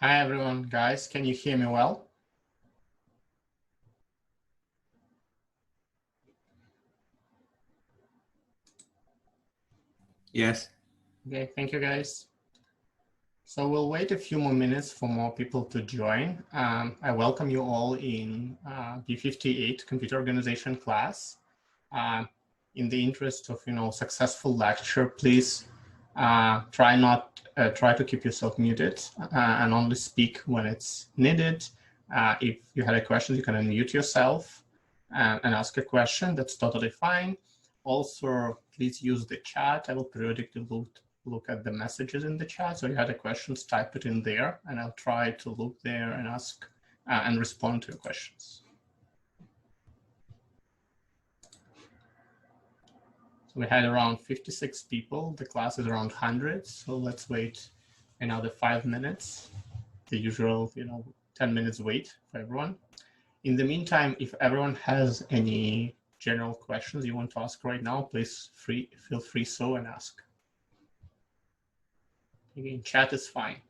Hi everyone, guys. Can you hear me well? Yes. Okay, thank you guys. So we'll wait a few more minutes for more people to join. I welcome you all in UofT-58 computer organization class. In the interest of successful lecture, please try to keep yourself muted and only speak when it's needed. If you had a question, you can unmute yourself and ask a question. That's totally fine. Also, please use the chat. I will periodically look at the messages in the chat. So if you had a questions, type it in there, and I'll try to look there and ask and respond to your questions. So we had around 56 people. The class is around 100. So let's wait another 5 minutes. The usual, 10 minutes wait for everyone. In the meantime, if everyone has any general questions you want to ask right now, please feel free so and ask. Again, chat is fine.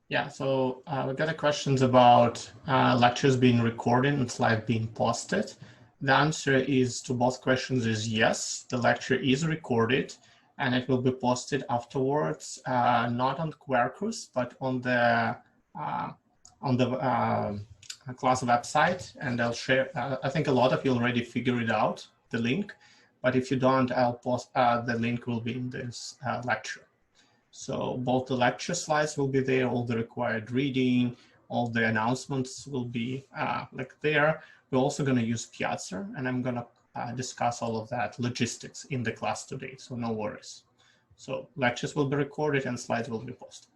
Yeah. So we got a questions about lectures being recorded and slides being posted. The answer is to both questions is yes, the lecture is recorded and it will be posted afterwards, not on Quercus, but on the class website, and I'll share. I think a lot of you already figured it out, the link, but if you don't, I'll post the link will be in this lecture. So both the lecture slides will be there, all the required reading, all the announcements will be there. We're also going to use Piazza, and I'm going to discuss all of that logistics in the class today, so no worries. So lectures will be recorded and slides will be posted.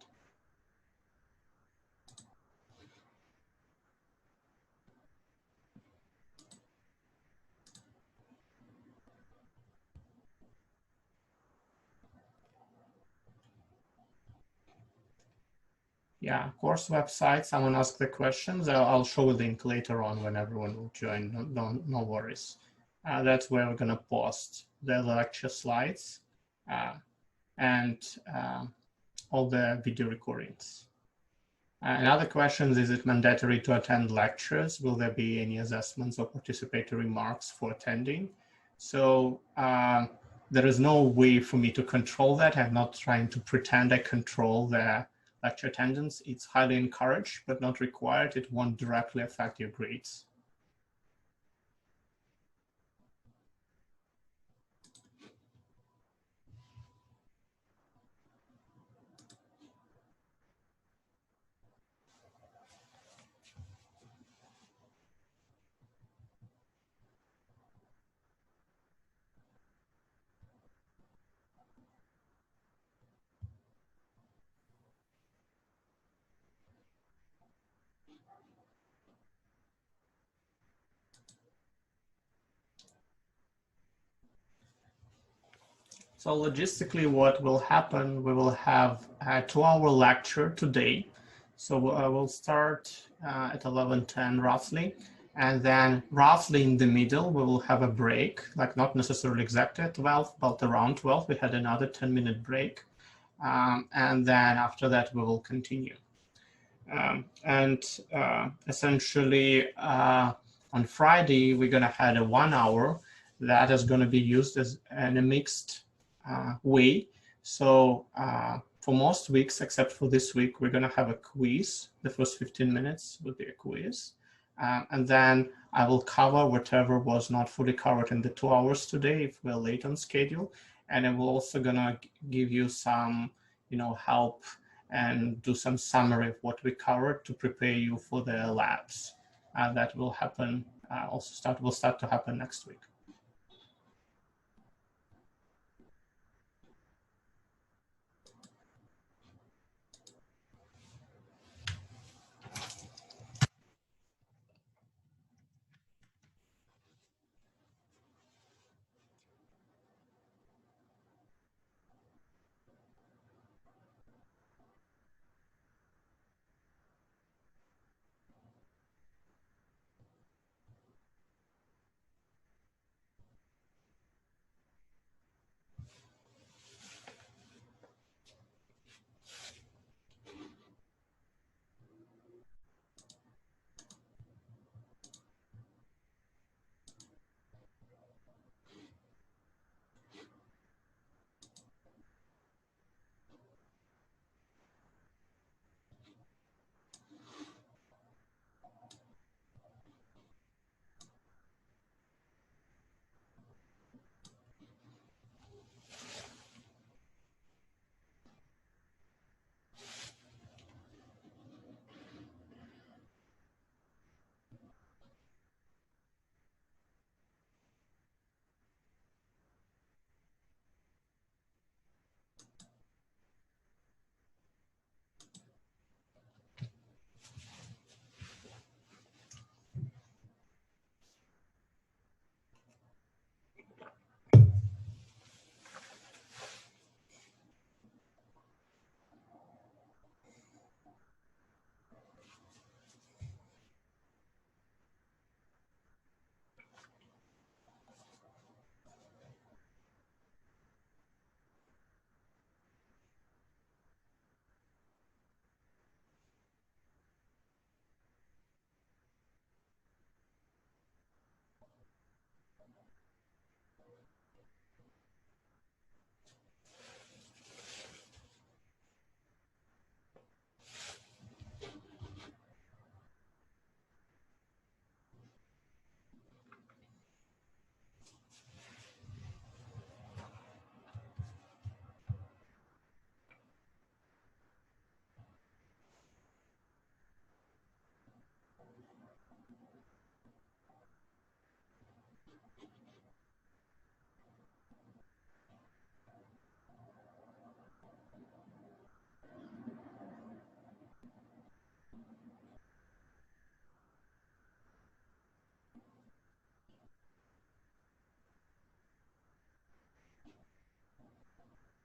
Yeah, course website, someone asked the questions. I'll show a link later on when everyone will join, no worries. That's where we're gonna post the lecture slides and all the video recordings. Another question is it mandatory to attend lectures? Will there be any assessments or participatory marks for attending? So there is no way for me to control that. I'm not trying to pretend I control the lecture attendance. It's highly encouraged, but not required. It won't directly affect your grades. So logistically, what will happen, we will have a 2-hour lecture today. So we'll start at 11:10 roughly. And then roughly in the middle, we will have a break, like not necessarily exactly at 12, but around 12, we had another 10-minute break. And then after that, we will continue. Essentially, on Friday, we're going to have a 1 hour that is going to be used as in a mixed way. So for most weeks, except for this week, we're going to have a quiz. The first 15 minutes will be a quiz. And then I will cover whatever was not fully covered in the 2 hours today if we're late on schedule. And I'm also going to give you some, help and do some summary of what we covered to prepare you for the labs. That will happen, will start to happen next week.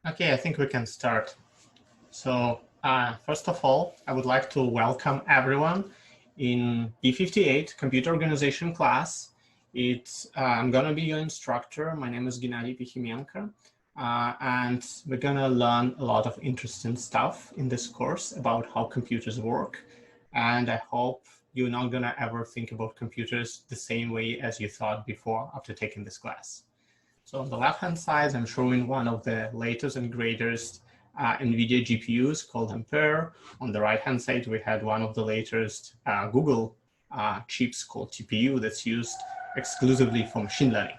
Okay, I think we can start. So first of all, I would like to welcome everyone in B58 Computer Organization class. I'm going to be your instructor. My name is Gennady Pichimenko, and we're going to learn a lot of interesting stuff in this course about how computers work. And I hope you're not going to ever think about computers the same way as you thought before after taking this class. So on the left-hand side, I'm showing one of the latest and greatest NVIDIA GPUs called Ampere. On the right-hand side, we had one of the latest Google chips called TPU that's used exclusively for machine learning.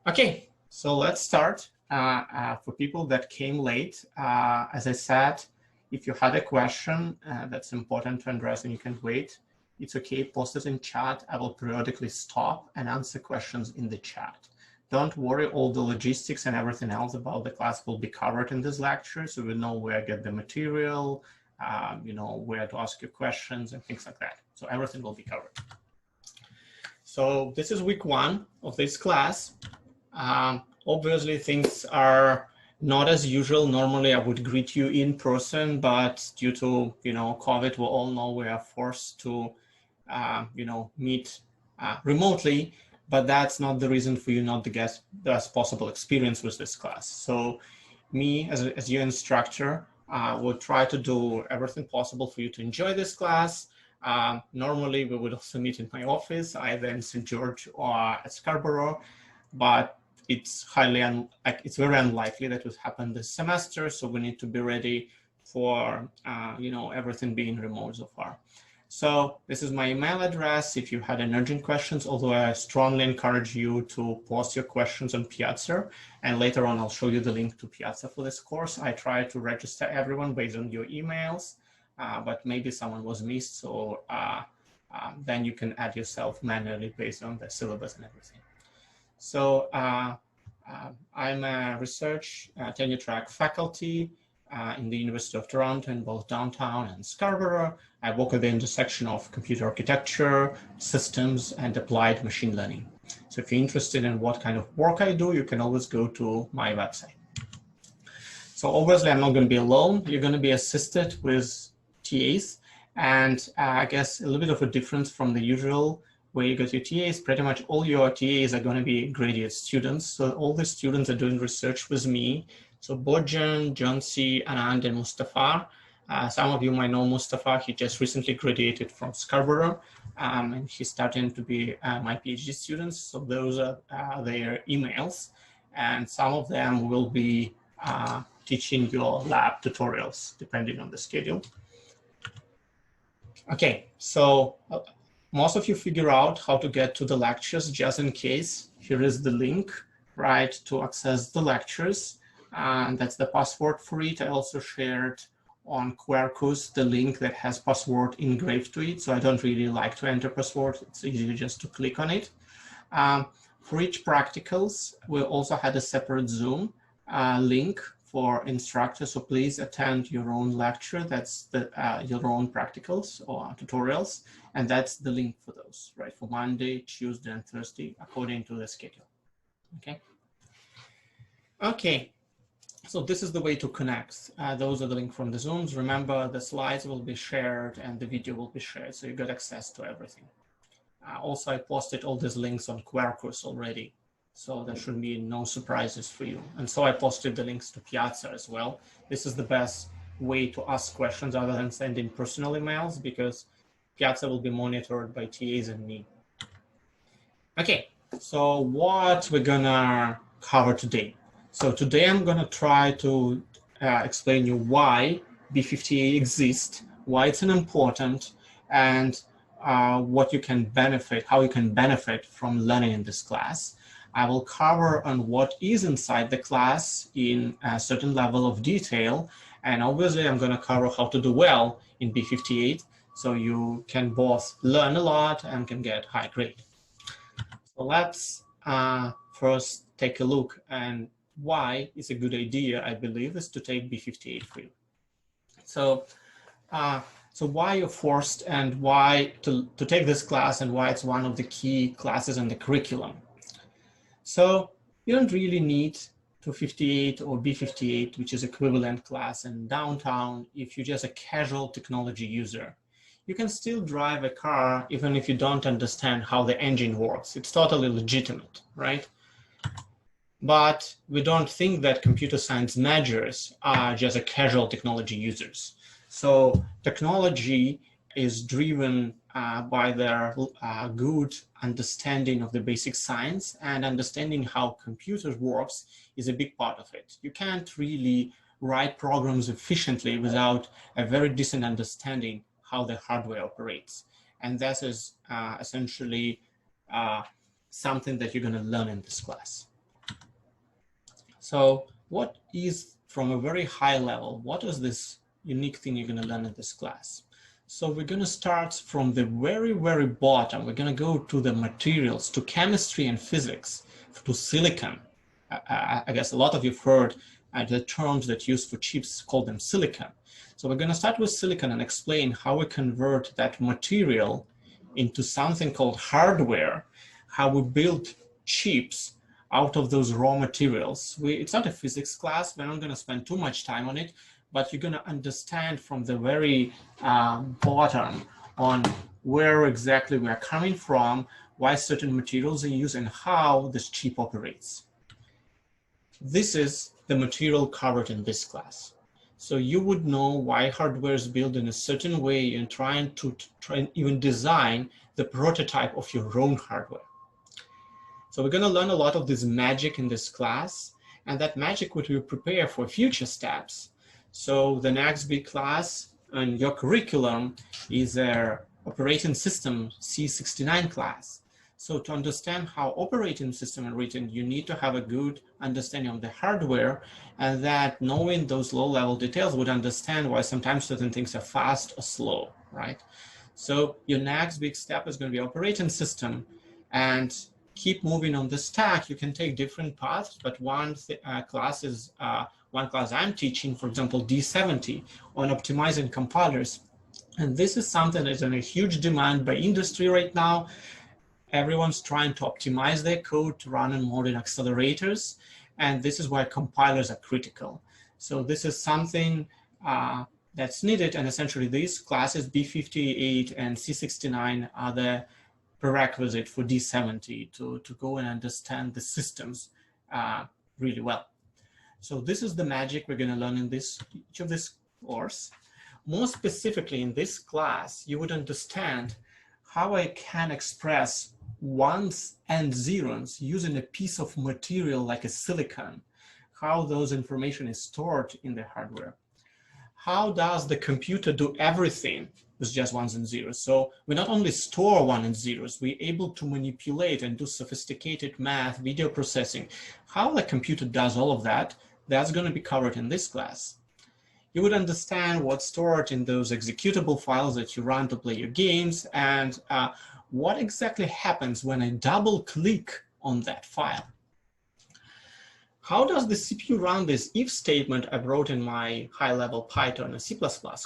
Okay, so let's start. For people that came late, as I said, if you had a question that's important to address and you can wait, it's okay, post it in chat. I will periodically stop and answer questions in the chat. Don't worry, all the logistics and everything else about the class will be covered in this lecture, so we know where to get the material, where to ask your questions and things like that. So everything will be covered. So this is week 1 of this class. Obviously, things are not as usual. Normally, I would greet you in person, but due to COVID, we all know we are forced to meet remotely. But that's not the reason for you not to get the best possible experience with this class. So me, as your instructor, will try to do everything possible for you to enjoy this class. Normally, we would also meet in my office, either in St. George or at Scarborough, but it's very unlikely that would happen this semester. So we need to be ready for everything being remote so far. So this is my email address if you had any urgent questions, although I strongly encourage you to post your questions on Piazza, and later on I'll show you the link to Piazza for this course. I try to register everyone based on your emails, but maybe someone was missed, so then you can add yourself manually based on the syllabus and everything. So I'm a research tenure track faculty in the University of Toronto in both downtown and Scarborough. I work at the intersection of computer architecture, systems, and applied machine learning. So if you're interested in what kind of work I do, you can always go to my website. So obviously, I'm not going to be alone. You're going to be assisted with TAs. And I guess a little bit of a difference from the usual way you get your TAs. Pretty much all your TAs are going to be graduate students. So all the students are doing research with me. So Bojan, Jonsi, Anand, and Mustafa. Some of you might know Mustafa. He just recently graduated from Scarborough, and he's starting to be my PhD students. So those are their emails, and some of them will be teaching your lab tutorials, depending on the schedule. Okay, so most of you figure out how to get to the lectures. Just in case, here is the link, right, to access the lectures. And that's the password for it. I also shared on Quercus the link that has password engraved to it. So I don't really like to enter password. It's easier just to click on it. For each practicals, we also had a separate Zoom link for instructors. So please attend your own lecture. That's your own practicals or tutorials. And that's the link for those, right? For Monday, Tuesday, and Thursday, according to the schedule. Okay. Okay. So this is the way to connect. Those are the links from the Zooms. Remember, the slides will be shared and the video will be shared, so you got access to everything. Also, I posted all these links on Quercus already, so there should be no surprises for you. And so I posted the links to Piazza as well. This is the best way to ask questions other than sending personal emails, because Piazza will be monitored by TAs and me. Okay, so what we're gonna cover today. So today I'm going to try to explain you why B58 exists, why it's important, and what you can benefit, how you can benefit from learning in this class. I will cover on what is inside the class in a certain level of detail, and obviously I'm going to cover how to do well in B58, so you can both learn a lot and can get high grade. So let's first take a look and why it's a good idea, I believe, is to take B58 for you. So, so why you're forced and why to take this class and why it's one of the key classes in the curriculum. So you don't really need UofT-58 or B58, which is equivalent class in downtown, if you're just a casual technology user. You can still drive a car even if you don't understand how the engine works. It's totally legitimate, right? But we don't think that computer science majors are just a casual technology users. So technology is driven by their good understanding of the basic science, and understanding how computers works is a big part of it. You can't really write programs efficiently without a very decent understanding how the hardware operates. And that is essentially something that you're going to learn in this class. So what is, from a very high level, what is this unique thing you're going to learn in this class? So we're going to start from the very, very bottom. We're going to go to the materials, to chemistry and physics, to silicon. I guess a lot of you've heard the terms that used for chips, call them silicon. So we're going to start with silicon and explain how we convert that material into something called hardware, how we build chips out of those raw materials. It's not a physics class. We're not going to spend too much time on it, but you're going to understand from the very bottom on where exactly we are coming from, why certain materials are used, and how this chip operates. This is the material covered in this class. So you would know why hardware is built in a certain way and try and even design the prototype of your own hardware. So we're going to learn a lot of this magic in this class, and that magic would be prepare for future steps. So the next big class in your curriculum is our operating system C69 class. So to understand how operating system are written, you need to have a good understanding of the hardware, and that knowing those low-level details would understand why sometimes certain things are fast or slow, right? So your next big step is going to be operating system, and keep moving on the stack. You can take different paths, but one class I'm teaching, for example, D70 on optimizing compilers. And this is something that is in a huge demand by industry right now. Everyone's trying to optimize their code to run on modern accelerators. And this is why compilers are critical. So this is something that's needed. And essentially these classes, B58 and C69, are the prerequisite for D70 to go and understand the systems really well. So this is the magic we're going to learn in each of this course. More specifically in this class, you would understand how I can express ones and zeros using a piece of material like a silicon, how those information is stored in the hardware. How does the computer do everything with just ones and zeros? So we not only store ones and zeros, we're able to manipulate and do sophisticated math, video processing. How the computer does all of that, that's going to be covered in this class. You would understand what's stored in those executable files that you run to play your games, and what exactly happens when I double click on that file. How does the CPU run this if statement I wrote in my high-level Python and C++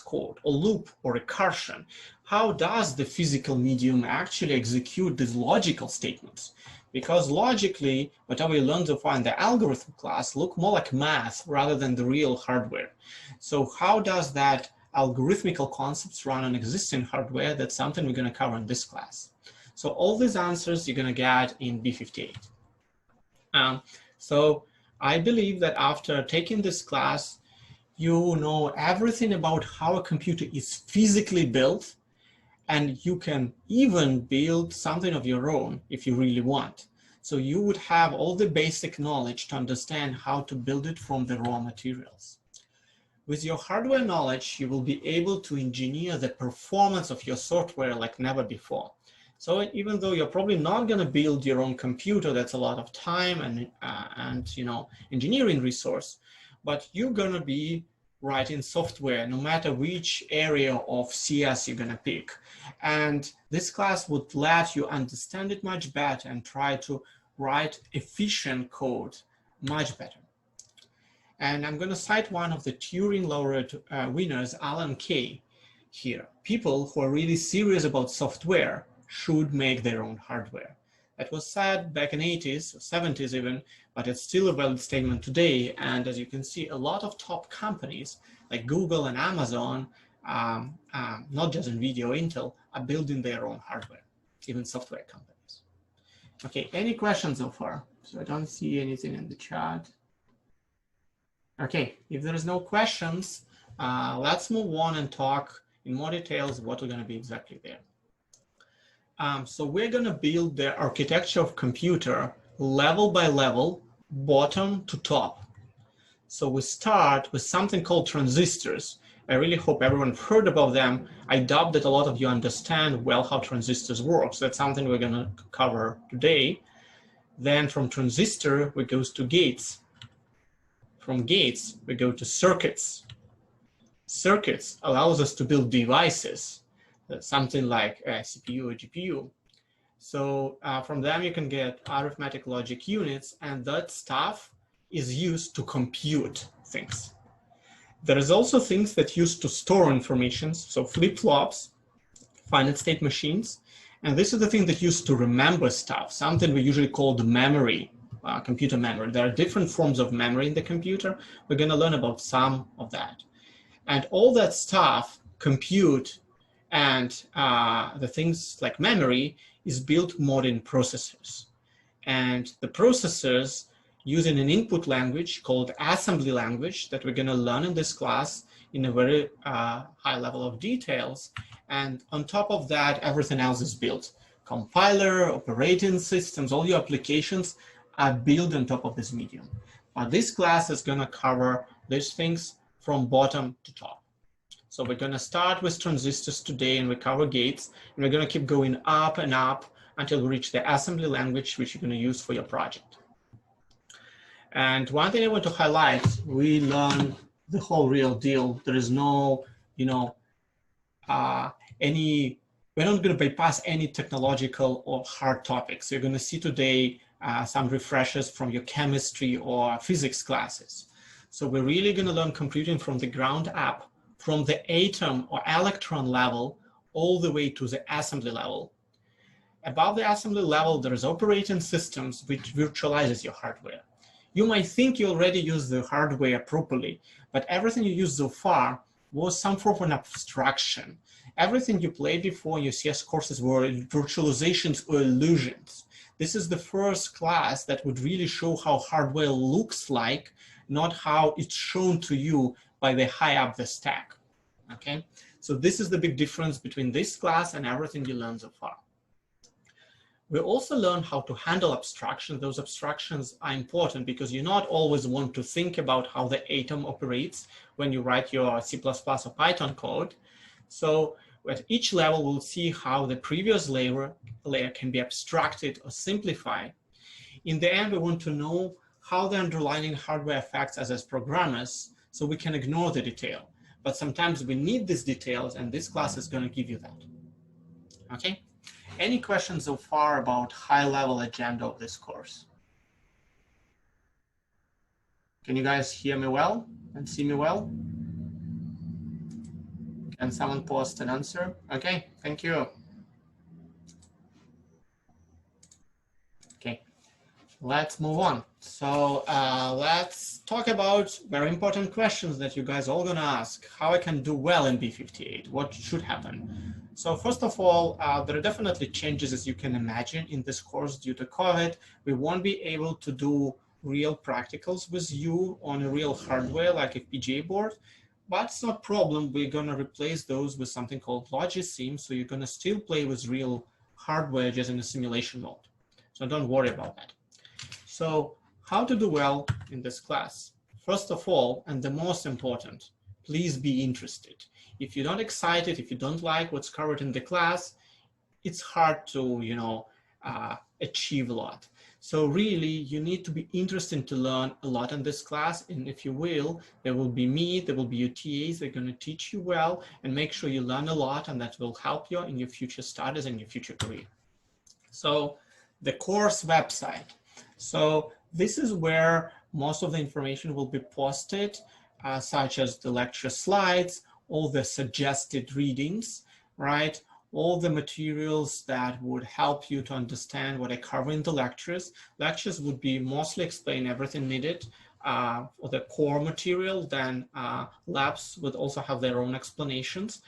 code, or loop, or recursion? How does the physical medium actually execute these logical statements? Because logically, whatever you learned so far in the algorithm class look more like math rather than the real hardware. So how does that algorithmical concepts run on existing hardware? That's something we're going to cover in this class. So all these answers you're going to get in B58. So I believe that after taking this class, you know everything about how a computer is physically built, and you can even build something of your own if you really want. So you would have all the basic knowledge to understand how to build it from the raw materials. With your hardware knowledge, you will be able to engineer the performance of your software like never before. So even though you're probably not going to build your own computer, that's a lot of time and engineering resource, but you're going to be writing software no matter which area of CS you're going to pick. And this class would let you understand it much better and try to write efficient code much better. And I'm going to cite one of the Turing laureate winners, Alan Kay, here. People who are really serious about software should make their own hardware. That was said back in 80s, 70s even, but it's still a valid statement today. And as you can see, a lot of top companies like Google and Amazon, not just NVIDIA or Intel, are building their own hardware, even software companies. Okay, any questions so far? So I don't see anything in the chat. Okay, if there is no questions, let's move on and talk in more details what we're going to be exactly there. So we're going to build the architecture of computer level by level, bottom to top. So we start with something called transistors. I really hope everyone heard about them. I doubt that a lot of you understand well how transistors work. So that's something we're going to cover today. Then from transistor, we go to gates. From gates, we go to circuits. Circuits allows us to build devices, something like a CPU or GPU. So from them, you can get arithmetic logic units, and that stuff is used to compute things. There is also things that used to store information, so flip-flops, finite state machines, and this is the thing that used to remember stuff, something we usually call the memory, computer memory. There are different forms of memory in the computer. We're going to learn about some of that. And all that stuff, compute, and the things like memory is built more in processors. And the processors using an input language called assembly language that we're going to learn in this class in a very high level of details. And on top of that, everything else is built. Compiler, operating systems, all your applications are built on top of this medium. But this class is going to cover these things from bottom to top. So we're going to start with transistors today, and we cover gates, and we're going to keep going up and up until we reach the assembly language, which you're going to use for your project. And one thing I want to highlight, we learn the whole real deal. There is no, we're not going to bypass any technological or hard topics. You're going to see today some refreshers from your chemistry or physics classes. So we're really going to learn computing from the ground up, from the atom or electron level all the way to the assembly level. Above the assembly level, there is operating systems which virtualizes your hardware. You might think you already use the hardware properly, but everything you used so far was some form of an abstraction. Everything you played before in your CS courses were virtualizations or illusions. This is the first class that would really show how hardware looks like, not how it's shown to you by the high up the stack, okay? So this is the big difference between this class and everything you learned so far. We also learn how to handle abstraction. Those abstractions are important because you not always want to think about how the atom operates when you write your C++ or Python code. So at each level, we'll see how the previous layer can be abstracted or simplified. In the end, we want to know how the underlying hardware affects us as programmers, so we can ignore the detail. But sometimes we need these details, and this class is going to give you that. Okay? Any questions so far about high-level agenda of this course? Can you guys hear me well and see me well? Can someone post an answer? Okay, thank you. Okay, let's move on. So let's talk about very important questions that you guys are all gonna ask. How I can do well in B58, what should happen? So first of all, there are definitely changes, as you can imagine, in this course due to COVID. We won't be able to do real practicals with you on a real hardware like a FPGA board, but it's not a problem. We're gonna replace those with something called Logisim, so you're gonna still play with real hardware just in a simulation mode. So don't worry about that. So how to do well in this class? First of all, and the most important, please be interested. If you're not excited, if you don't like what's covered in the class, it's hard to, achieve a lot. So really, you need to be interested to learn a lot in this class. And if you will, there will be me, there will be your TAs, they're going to teach you well and make sure you learn a lot, and that will help you in your future studies and your future career. So the course website. So this is where most of the information will be posted, such as the lecture slides, all the suggested readings, right? all the materials that would help you to understand what I cover in the lectures. Lectures would be mostly explain everything needed for the core material. Then labs would also have their own explanations.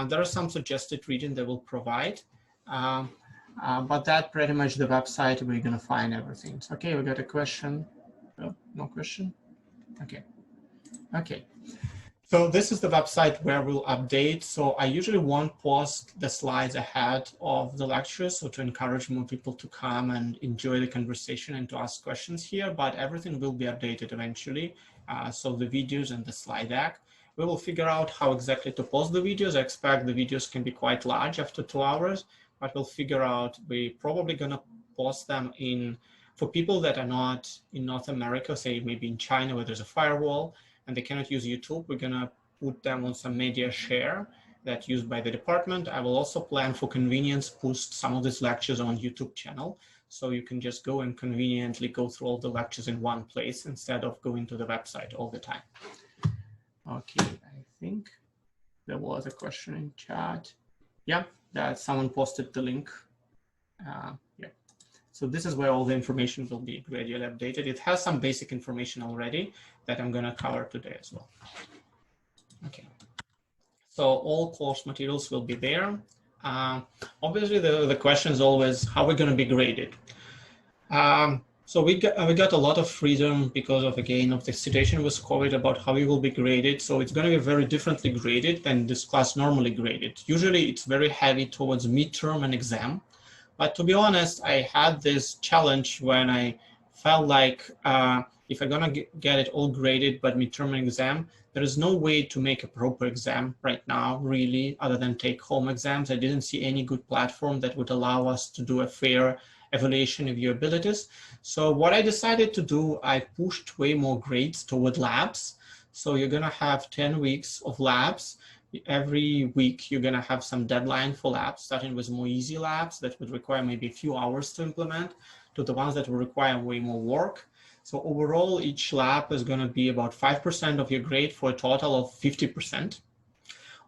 There are some suggested reading they will provide. But that pretty much the website where you're going to find everything. So, okay, we got a question. Oh, no question? Okay. Okay. So this is the website where we'll update. So I usually won't post the slides ahead of the lecture, so to encourage more people to come and enjoy the conversation and to ask questions here, but everything will be updated eventually. So the videos and the slide deck. We will figure out how exactly to post the videos. I expect the videos can be quite large after 2 hours, but we'll figure out, we're probably gonna post them for people that are not in North America, say maybe in China where there's a firewall, and they cannot use YouTube, we're gonna put them on some media share that's used by the department. I will also plan for convenience, post some of these lectures on YouTube channel. So you can just go and conveniently go through all the lectures in one place instead of going to the website all the time. Okay, I think there was a question in chat. Yeah, that someone posted the link. Yeah. So this is where all the information will be gradually updated. It has some basic information already that I'm going to cover today as well. Okay. So all course materials will be there. Obviously, the question is always how we're going to be graded. So we got a lot of freedom because of, again, of the situation with COVID about how we will be graded. So it's going to be very differently graded than this class normally graded. Usually it's very heavy towards midterm and exam. But to be honest, I had this challenge when I felt like if I'm going to get it all graded, but midterm and exam, there is no way to make a proper exam right now, really, other than take-home exams. I didn't see any good platform that would allow us to do a fair evaluation of your abilities. So what I decided to do, I pushed way more grades toward labs. So you're going to have 10 weeks of labs. Every week, you're going to have some deadline for labs, starting with more easy labs that would require maybe a few hours to implement, to the ones that will require way more work. So overall, each lab is going to be about 5% of your grade for a total of 50%.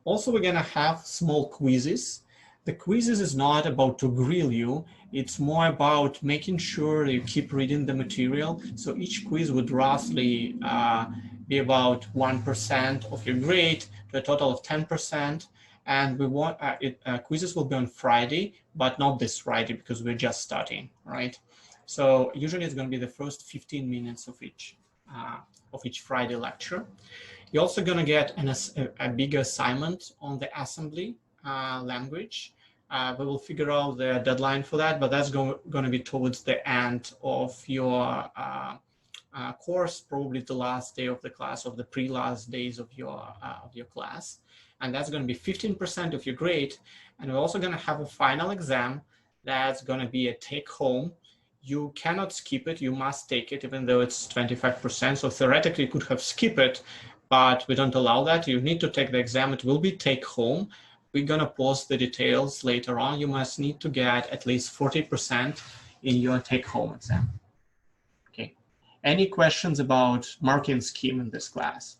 Also, we're going to have small quizzes. The quizzes is not about to grill you. It's more about making sure you keep reading the material. So each quiz would roughly be about 1% of your grade, to a total of 10%. And we want quizzes will be on Friday, but not this Friday because we're just starting, right? So usually it's going to be the first 15 minutes of each Friday lecture. You're also going to get a big assignment on the assembly language. We will figure out the deadline for that, but that's going to be towards the end of your course, probably the last day of the class, of the pre-last days of your class. And that's going to be 15% of your grade. And we're also going to have a final exam that's going to be a take-home. You cannot skip it. You must take it, even though it's 25%. So theoretically, you could have skipped it, but we don't allow that. You need to take the exam. It will be take-home. We're going to post the details later on. You must need to get at least 40% in your take-home exam. Okay. Any questions about marking scheme in this class?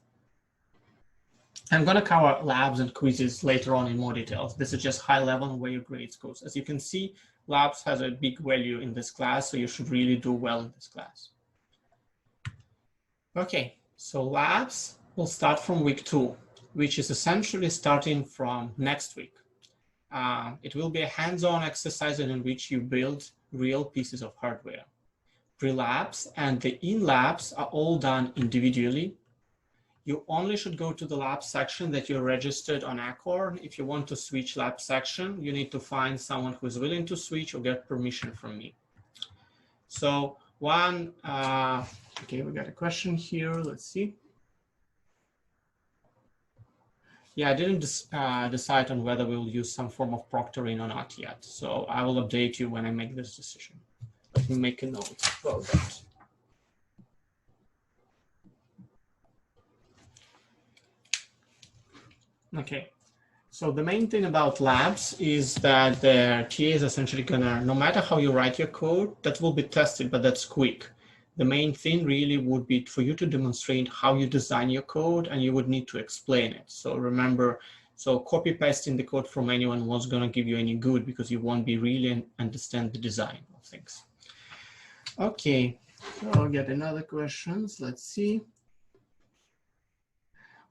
I'm going to cover labs and quizzes later on in more details. This is just high level where your grades goes. As you can see, labs has a big value in this class, so you should really do well in this class. Okay, so labs will start from week 2, which is essentially starting from next week. It will be a hands-on exercise in which you build real pieces of hardware. Pre-labs and the in-labs are all done individually. You only should go to the lab section that you're registered on Acorn. If you want to switch lab section, you need to find someone who is willing to switch or get permission from me. So okay, we got a question here. Let's see. Yeah, I didn't decide on whether we'll use some form of proctoring or not yet. So I will update you when I make this decision. Let me make a note about that. Okay, so the main thing about labs is that the TA is essentially gonna, no matter how you write your code, that will be tested, but that's quick. The main thing really would be for you to demonstrate how you design your code, and you would need to explain it. So remember, So copy pasting the code from anyone was going to give you any good because you won't be really understand the design of things. Okay, so I'll get another questions. Let's see.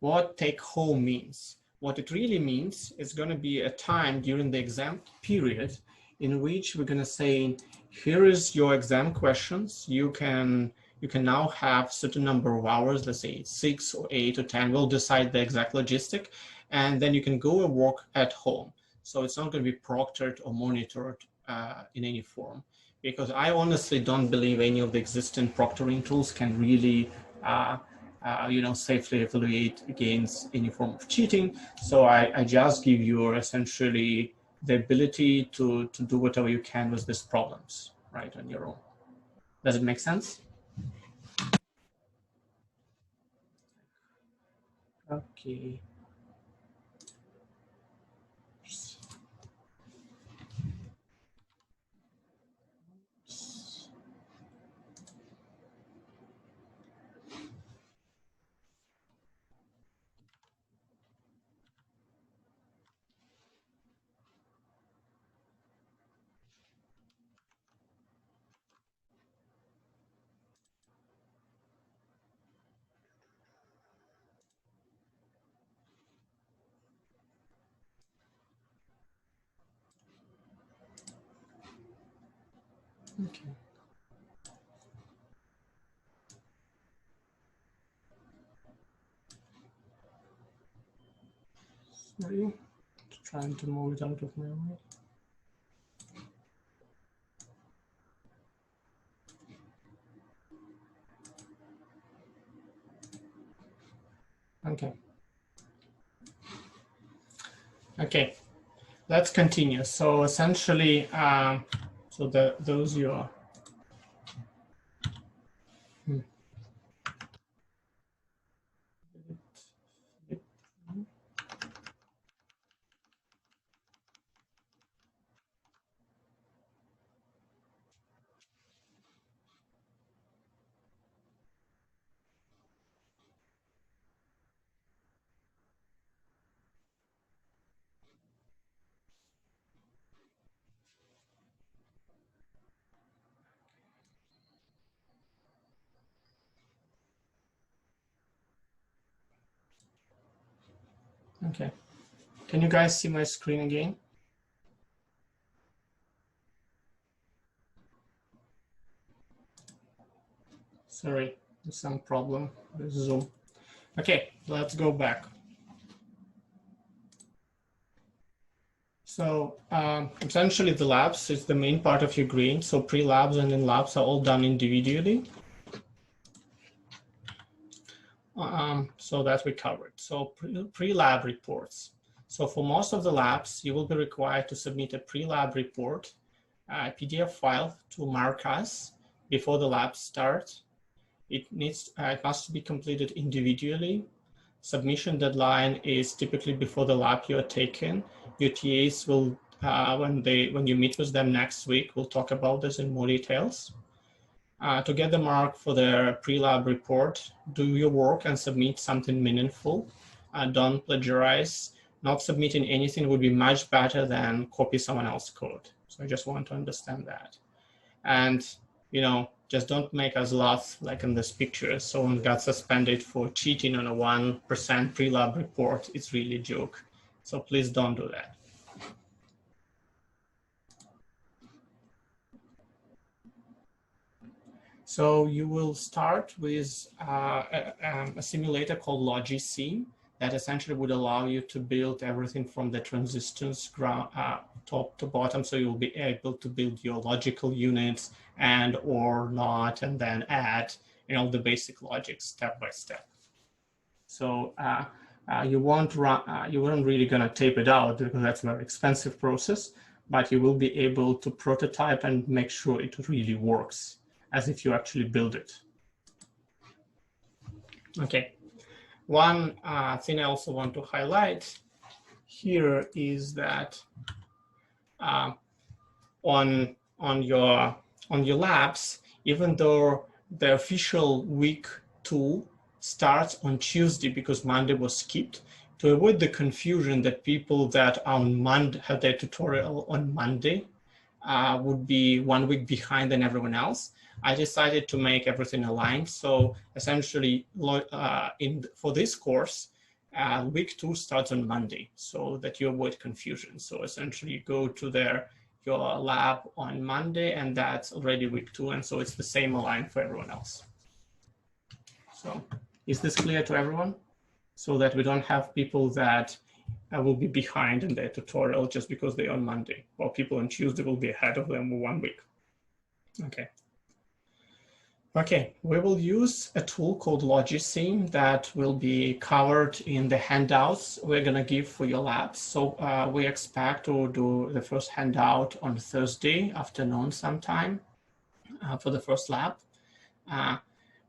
What take home means? What it really means is going to be a time during the exam period in which we're going to say, here is your exam questions. You can now have certain number of hours, let's say 6 or 8 or 10, we'll decide the exact logistic, and then you can go and work at home. So it's not going to be proctored or monitored in any form, because I honestly don't believe any of the existing proctoring tools can really safely evaluate against any form of cheating. So I just give you essentially the ability to do whatever you can with these problems, right, on your own. Does it make sense? Okay. Okay. Sorry, trying to move it out of my way. Okay. Okay, let's continue. So essentially, those you are. Okay. Can you guys see my screen again? Sorry, there's some problem with Zoom. Okay, let's go back. So essentially the labs is the main part of your grade. So pre-labs and then labs are all done individually. So that we covered. So pre-lab reports. So for most of the labs, you will be required to submit a pre-lab report, a PDF file to Marcus before the lab starts. It must be completed individually. Submission deadline is typically before the lab you are taking. Your TAs will, when you meet with them next week, we'll talk about this in more details. To get the mark for the pre-lab report, do your work and submit something meaningful. Don't plagiarize. Not submitting anything would be much better than copy someone else's code. So I just want to understand that. And, just don't make us laugh like in this picture. Someone got suspended for cheating on a 1% pre-lab report. It's really a joke. So please don't do that. So you will start with a simulator called LogiC that essentially would allow you to build everything from the transistors top to bottom. So you'll be able to build your logical units and or not, and then add the basic logic step by step. So you weren't really going to tape it out because that's a very expensive process, but you will be able to prototype and make sure it really works as if you actually build it. Okay, one thing I also want to highlight here is that on your labs, even though the official week 2 starts on Tuesday because Monday was skipped, to avoid the confusion that people that on Monday have their tutorial on Monday would be 1 week behind than everyone else, I decided to make everything aligned. So essentially, for this course, week 2 starts on Monday, so that you avoid confusion. So essentially, you go to your lab on Monday, and that's already week 2, and so it's the same align for everyone else. So is this clear to everyone? So that we don't have people that will be behind in their tutorial just because they're on Monday, or people on Tuesday will be ahead of them 1 week. Okay. Okay, we will use a tool called Logisim that will be covered in the handouts we're going to give for your labs. So we expect to do the first handout on Thursday afternoon sometime for the first lab.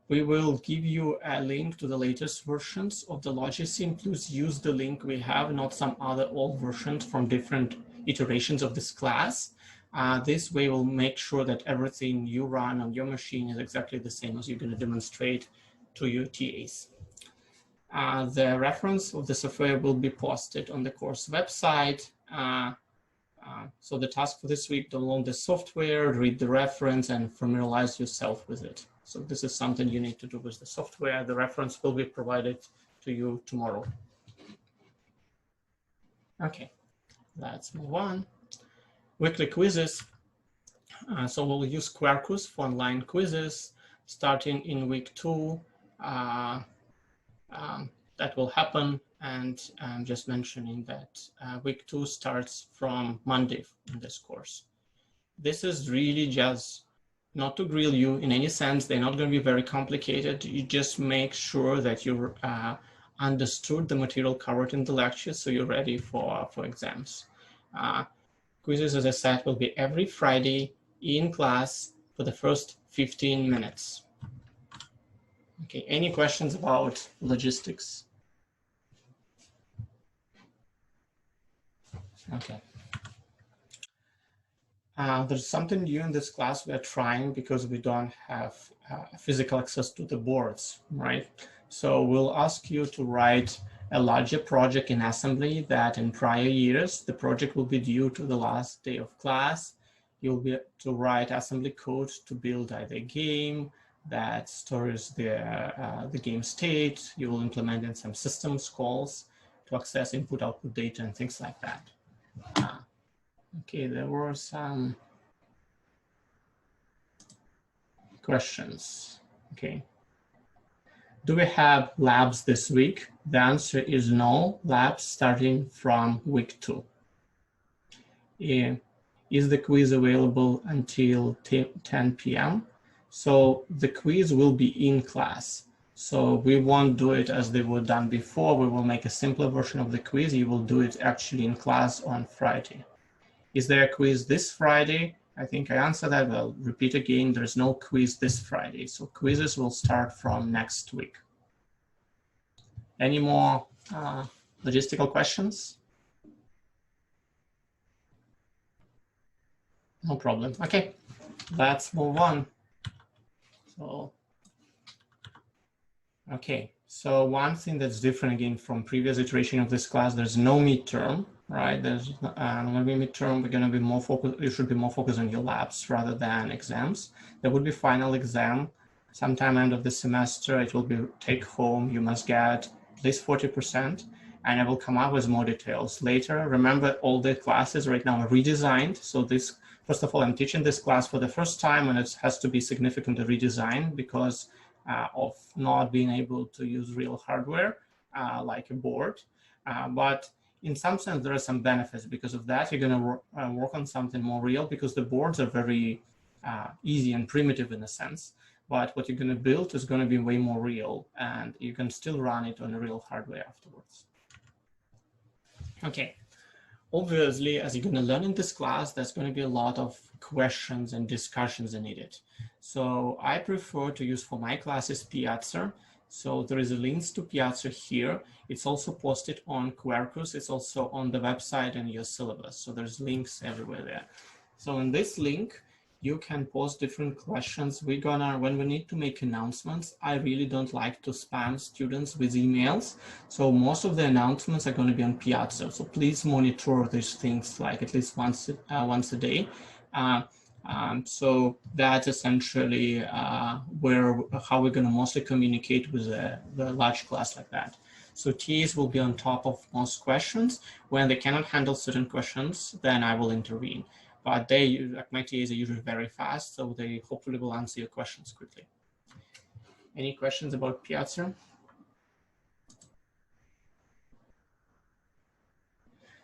We will give you a link to the latest versions of the Logisim. Please use the link we have, not some other old versions from different iterations of this class. This way will make sure that everything you run on your machine is exactly the same as you're going to demonstrate to your TAs. The reference of the software will be posted on the course website. So the task for this week, download the software, read the reference, and familiarize yourself with it. So this is something you need to do with the software. The reference will be provided to you tomorrow. Okay, let's move on. Weekly quizzes. So we'll use Quarkus for online quizzes starting in week 2. That will happen. And I'm just mentioning that week 2 starts from Monday in this course. This is really just not to grill you in any sense. They're not going to be very complicated. You just make sure that you understood the material covered in the lecture, so you're ready for exams. Quizzes, as I said, will be every Friday in class for the first 15 minutes. Okay, any questions about logistics? Okay. There's something new in this class we're trying because we don't have physical access to the boards, right? So we'll ask you to write a larger project in assembly that in prior years, the project will be due to the last day of class. You'll be to write assembly code to build either a game that stores the game state. You will implement in some systems calls to access input-output data and things like that. Okay, there were some questions. Okay. Do we have labs this week? The answer is no, labs starting from week 2. Is the quiz available until 10 p.m.? So the quiz will be in class. So we won't do it as they were done before. We will make a simpler version of the quiz. You will do it actually in class on Friday. Is there a quiz this Friday? I think I answered that. I'll repeat again. There's no quiz this Friday. So quizzes will start from next week. Any more logistical questions? No problem. Okay, let's move on. So, okay. So one thing that's different again from previous iteration of this class, there's no midterm. Right, there's not going to be midterm. We're going to be more focused. You should be more focused on your labs rather than exams. There would be final exam sometime end of the semester. It will be take home. You must get at least 40%, and I will come up with more details later. Remember, all the classes right now are redesigned. So this, first of all, I'm teaching this class for the first time, and it has to be significantly redesigned because of not being able to use real hardware like a board, but in some sense, there are some benefits because of that. You're going to work on something more real because the boards are very easy and primitive in a sense. But what you're going to build is going to be way more real, and you can still run it on real hardware afterwards. Okay. Obviously, as you're going to learn in this class, there's going to be a lot of questions and discussions needed. So I prefer to use for my classes Piazza. So there is a link to Piazza here. It's also posted on Quarkus. It's also on the website and your syllabus. So there's links everywhere there. So in this link, you can post different questions. When we need to make announcements, I really don't like to spam students with emails. So most of the announcements are going to be on Piazza. So please monitor these things like at least once a day. So that's essentially how we're going to mostly communicate with the large class like that. So TAs will be on top of most questions. When they cannot handle certain questions, then I will intervene. But like my TAs are usually very fast, so they hopefully will answer your questions quickly. Any questions about Piazza?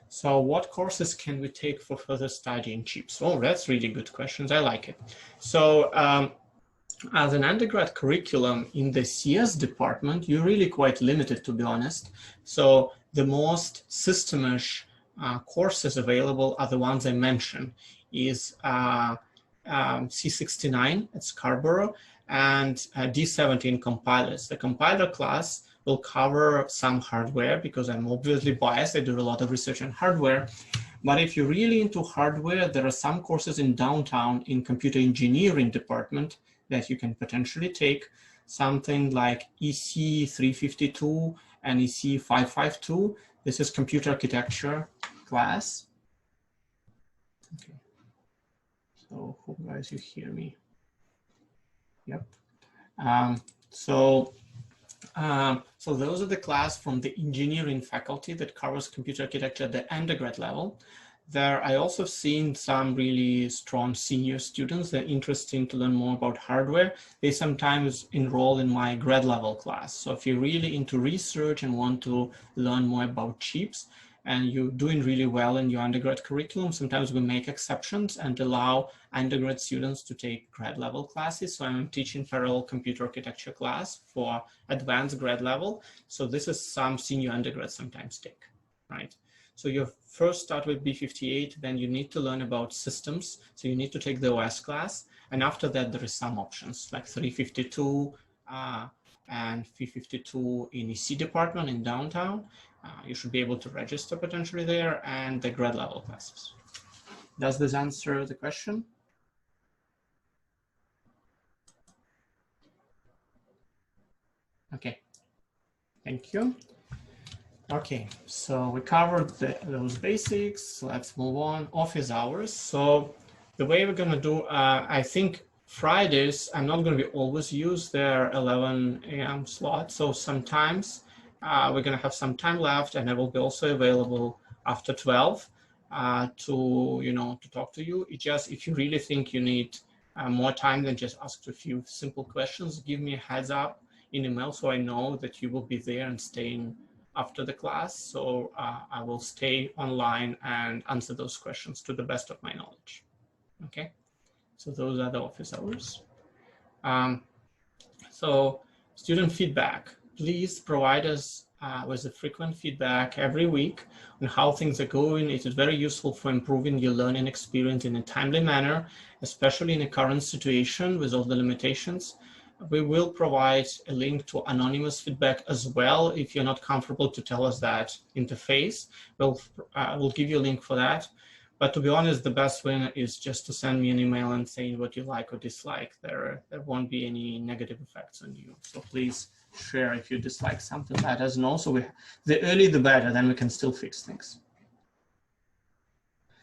So what courses can we take for further study in CHIPS? Oh, that's really good questions. I like it. So as an undergrad curriculum in the CS department, you're really quite limited, to be honest. So the most systemish courses available are the ones I mentioned, is C69 at Scarborough and D17 compilers. The compiler class will cover some hardware because I'm obviously biased. I do a lot of research on hardware. But if you're really into hardware, there are some courses in downtown in computer engineering department that you can potentially take, something like EC352 and EC552. This is computer architecture class. Okay. So hope guys you hear me. Yep. So those are the class from the engineering faculty that covers computer architecture at the undergrad level. There, I also have seen some really strong senior students that are interested to learn more about hardware. They sometimes enroll in my grad level class. So if you're really into research and want to learn more about chips, and you're doing really well in your undergrad curriculum, sometimes we make exceptions and allow undergrad students to take grad level classes. So I'm teaching parallel computer architecture class for advanced grad level. So this is some senior undergrads sometimes take, right? So you first start with B58, then you need to learn about systems. So you need to take the OS class. And after that, there is some options like 352 and 352 in EC department in downtown. You should be able to register potentially there, and the grad level classes. Does this answer the question? Okay, thank you. Okay, so we covered those basics. Let's move on. Office hours. So the way we're going to do, I think Fridays, I'm not going to be always use their 11 a.m. slot. So sometimes we're going to have some time left, and I will be also available after 12 to talk to you. It just, if you really think you need more time than just ask a few simple questions, give me a heads up in email so I know that you will be there and staying after the class. So I will stay online and answer those questions to the best of my knowledge. Okay, so those are the office hours. So student feedback, please provide us with the frequent feedback every week on how things are going. It is very useful for improving your learning experience in a timely manner, especially in a current situation with all the limitations. We will provide a link to anonymous feedback as well. If you're not comfortable to tell us that interface, we'll give you a link for that. But to be honest, the best way is just to send me an email and say what you like or dislike. There won't be any negative effects on you. So please share if you dislike something. Let us know. So the earlier the better, then we can still fix things.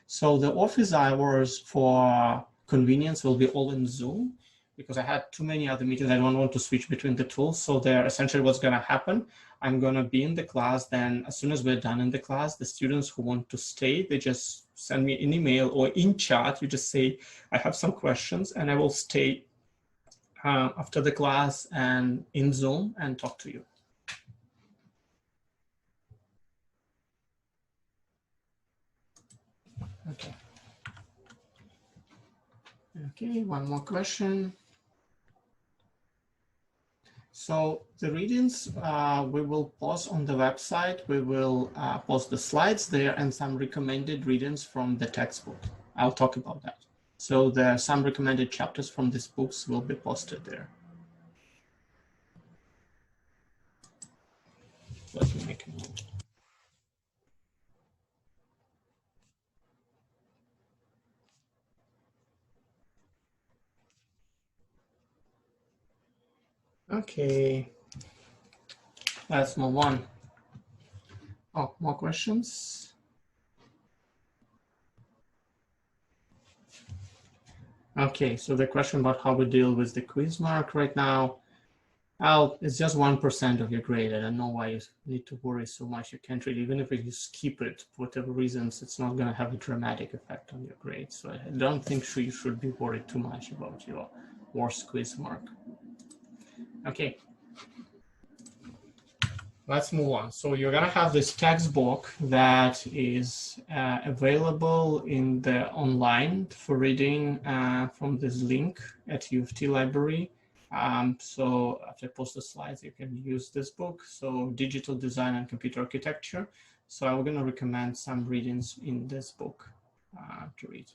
So the office hours for convenience will be all in Zoom, because I had too many other meetings. I don't want to switch between the tools. So they're essentially what's going to happen. I'm going to be in the class. Then as soon as we're done in the class, the students who want to stay, they just send me an email or in chat. You just say, I have some questions, and I will stay after the class and in Zoom and talk to you. Okay. Okay, one more question. So the readings we will post on the website. We will post the slides there and some recommended readings from the textbook. I'll talk about that. So there are some recommended chapters from these books will be posted there. Let me make a note. Okay, let's move on. Oh, more questions? Okay, so the question about how we deal with the quiz mark right now. Well, it's just 1% of your grade. I don't know why you need to worry so much. You can't really, even if you skip it for whatever reasons, it's not going to have a dramatic effect on your grade. So I don't think you should be worried too much about your worst quiz mark. Okay, let's move on. So you're going to have this textbook that is available in the online for reading from this link at UofT library. So after I post the slides, you can use this book. So Digital Design and Computer Architecture. So I'm going to recommend some readings in this book to read.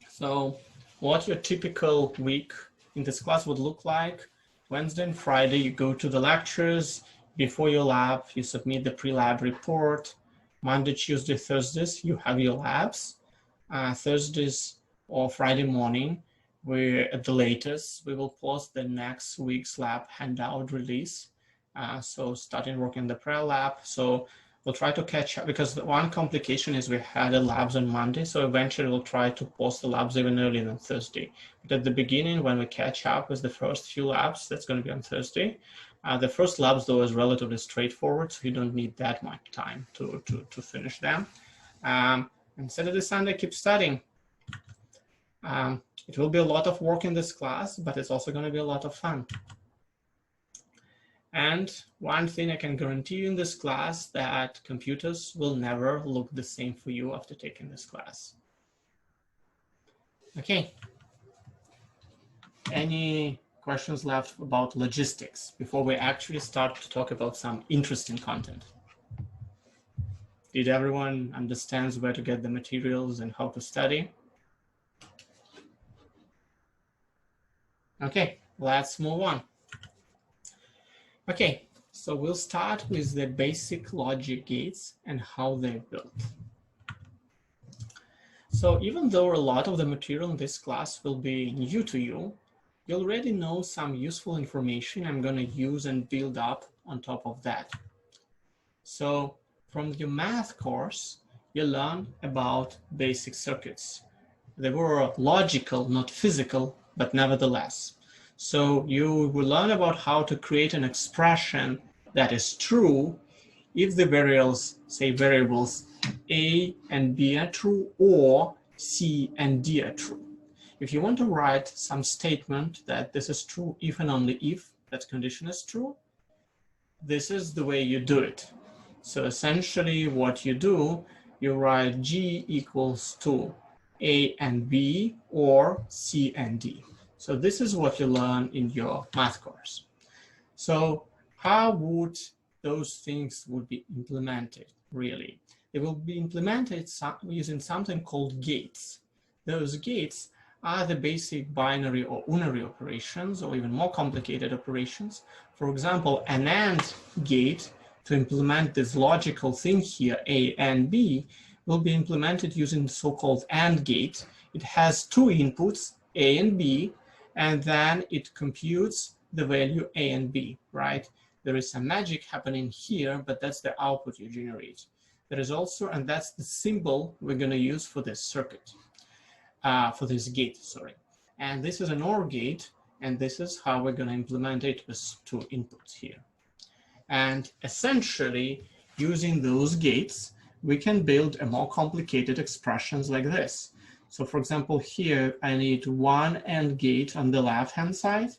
So what your typical week in this class would look like: Wednesday and Friday, you go to the lectures. Before your lab, you submit the pre-lab report. Monday, Tuesday, Thursdays, you have your labs. Thursdays or Friday morning, at the latest, we will post the next week's lab handout release. So starting working the pre-lab. So we'll try to catch up, because one complication is we had the labs on Monday, so eventually we'll try to post the labs even earlier than Thursday. But at the beginning, when we catch up with the first few labs, that's going to be on Thursday. The first labs, though, is relatively straightforward, so you don't need that much time to finish them. And Saturday, Sunday, keep studying. It will be a lot of work in this class, but it's also going to be a lot of fun. And one thing I can guarantee you in this class, that computers will never look the same for you after taking this class. Okay. Any questions left about logistics before we actually start to talk about some interesting content? Did everyone understand where to get the materials and how to study? Okay, let's move on. Okay, so we'll start with the basic logic gates and how they're built. So even though a lot of the material in this class will be new to you, you already know some useful information I'm going to use and build up on top of that. So from your math course, you learn about basic circuits. They were logical, not physical, but nevertheless. So you will learn about how to create an expression that is true if the variables, say variables A and B are true, or C and D are true. If you want to write some statement that this is true if and only if that condition is true, this is the way you do it. So essentially what you do, you write G equals to A and B or C and D. So this is what you learn in your math course. So how would those things would be implemented really? They will be implemented using something called gates. Those gates are the basic binary or unary operations, or even more complicated operations. For example, an AND gate, to implement this logical thing here, A and B, will be implemented using the so-called AND gate. It has two inputs, A and B, and then it computes the value A and B, right? There is some magic happening here, but that's the output you generate. There is also, and that's the symbol we're going to use for this circuit, for this gate, sorry. And this is an OR gate, and this is how we're going to implement it with two inputs here. And essentially, using those gates, we can build a more complicated expressions like this. So for example, here I need one AND gate on the left-hand side,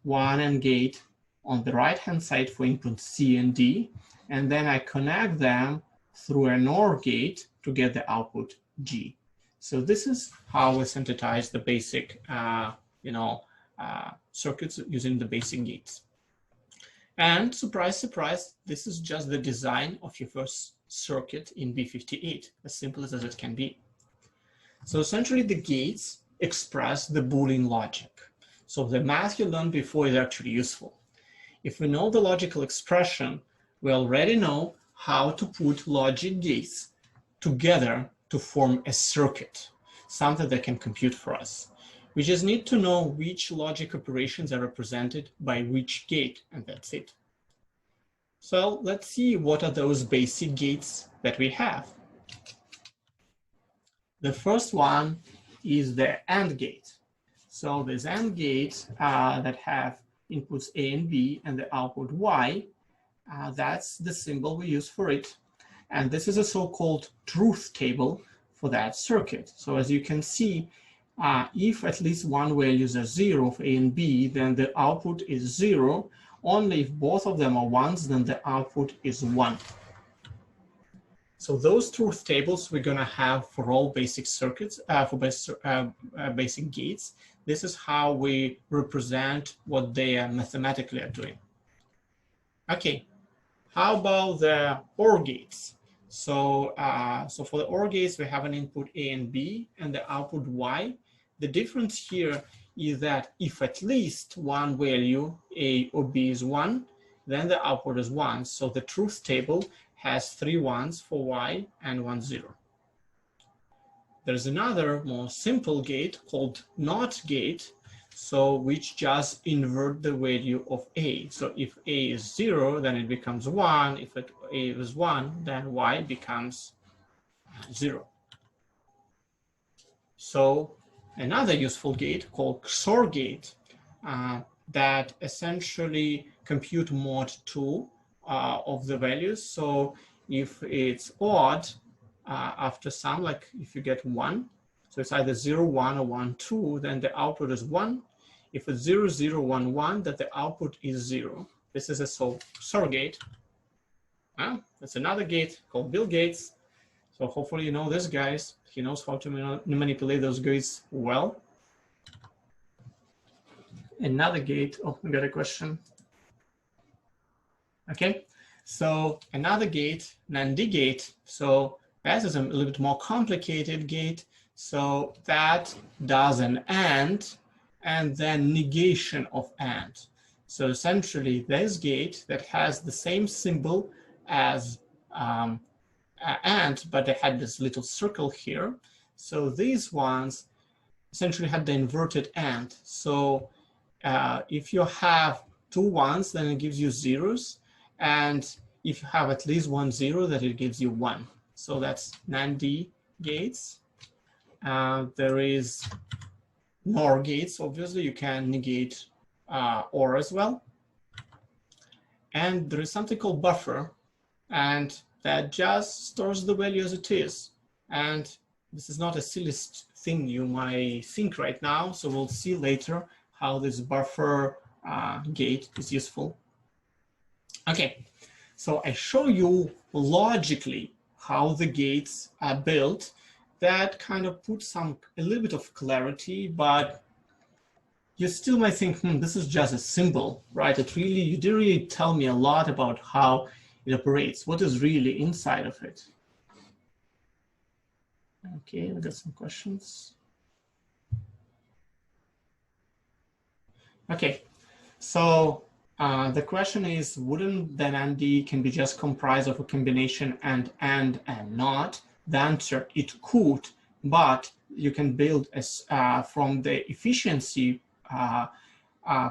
one AND gate on the right-hand side for input C and D, and then I connect them through an OR gate to get the output G. So this is how we synthesize the basic, circuits using the basic gates. And surprise, surprise, this is just the design of your first circuit in B58, as simple as it can be. So essentially the gates express the Boolean logic. So the math you learned before is actually useful. If we know the logical expression, we already know how to put logic gates together to form a circuit, something that can compute for us. We just need to know which logic operations are represented by which gate, and that's it. So let's see what are those basic gates that we have. The first one is the AND gate. So this AND gate that have inputs A and B and the output Y, that's the symbol we use for it. And this is a so-called truth table for that circuit. So as you can see, if at least one values are 0 for A and B, then the output is 0. Only if both of them are ones, then the output is 1. So those truth tables we're going to have for all basic circuits, for basic gates. This is how we represent what they are mathematically are doing. Okay, how about the OR gates? So, so for the OR gates, we have an input A and B and the output Y. The difference here is that if at least one value, A or B, is 1, then the output is 1. So the truth table has 3 ones for Y and 1 0. There's another more simple gate called NOT gate, so which just invert the value of A. So if A is 0, then it becomes 1. If A is 1, then Y becomes 0. So another useful gate called XOR gate that essentially compute mod 2 of the values. So if it's odd after sum, like if you get 1, so it's either 0, 1 or 1, 2, then the output is 1. If it's 0, 0, 1, 1, then the output is 0. This is a XOR gate. That's another gate called Bill Gates. So hopefully you know this, guys. He knows how to manipulate those gates well. Another gate. Oh, we got a question. Okay, so another gate, NAND gate. So that is a little bit more complicated gate. So that does an and then negation of AND. So essentially this gate that has the same symbol as AND, but they had this little circle here. So these ones essentially had the inverted AND. So if you have 2 ones, then it gives you zeros. And if you have at least 1 0, then it gives you 1. So that's NAND gates. There is NOR gates. Obviously, you can negate OR as well. And there is something called buffer, and that just stores the value as it is. And this is not a silliest thing you might think right now. So we'll see later how this buffer gate is useful. Okay, so I show you logically how the gates are built. That kind of puts a little bit of clarity, but you still might think, this is just a symbol, right? You didn't really tell me a lot about how it operates. What is really inside of it? Okay, we got some questions. Okay, so the question is, wouldn't then NAND can be just comprised of a combination and not? The answer, it could, but you can build as from the efficiency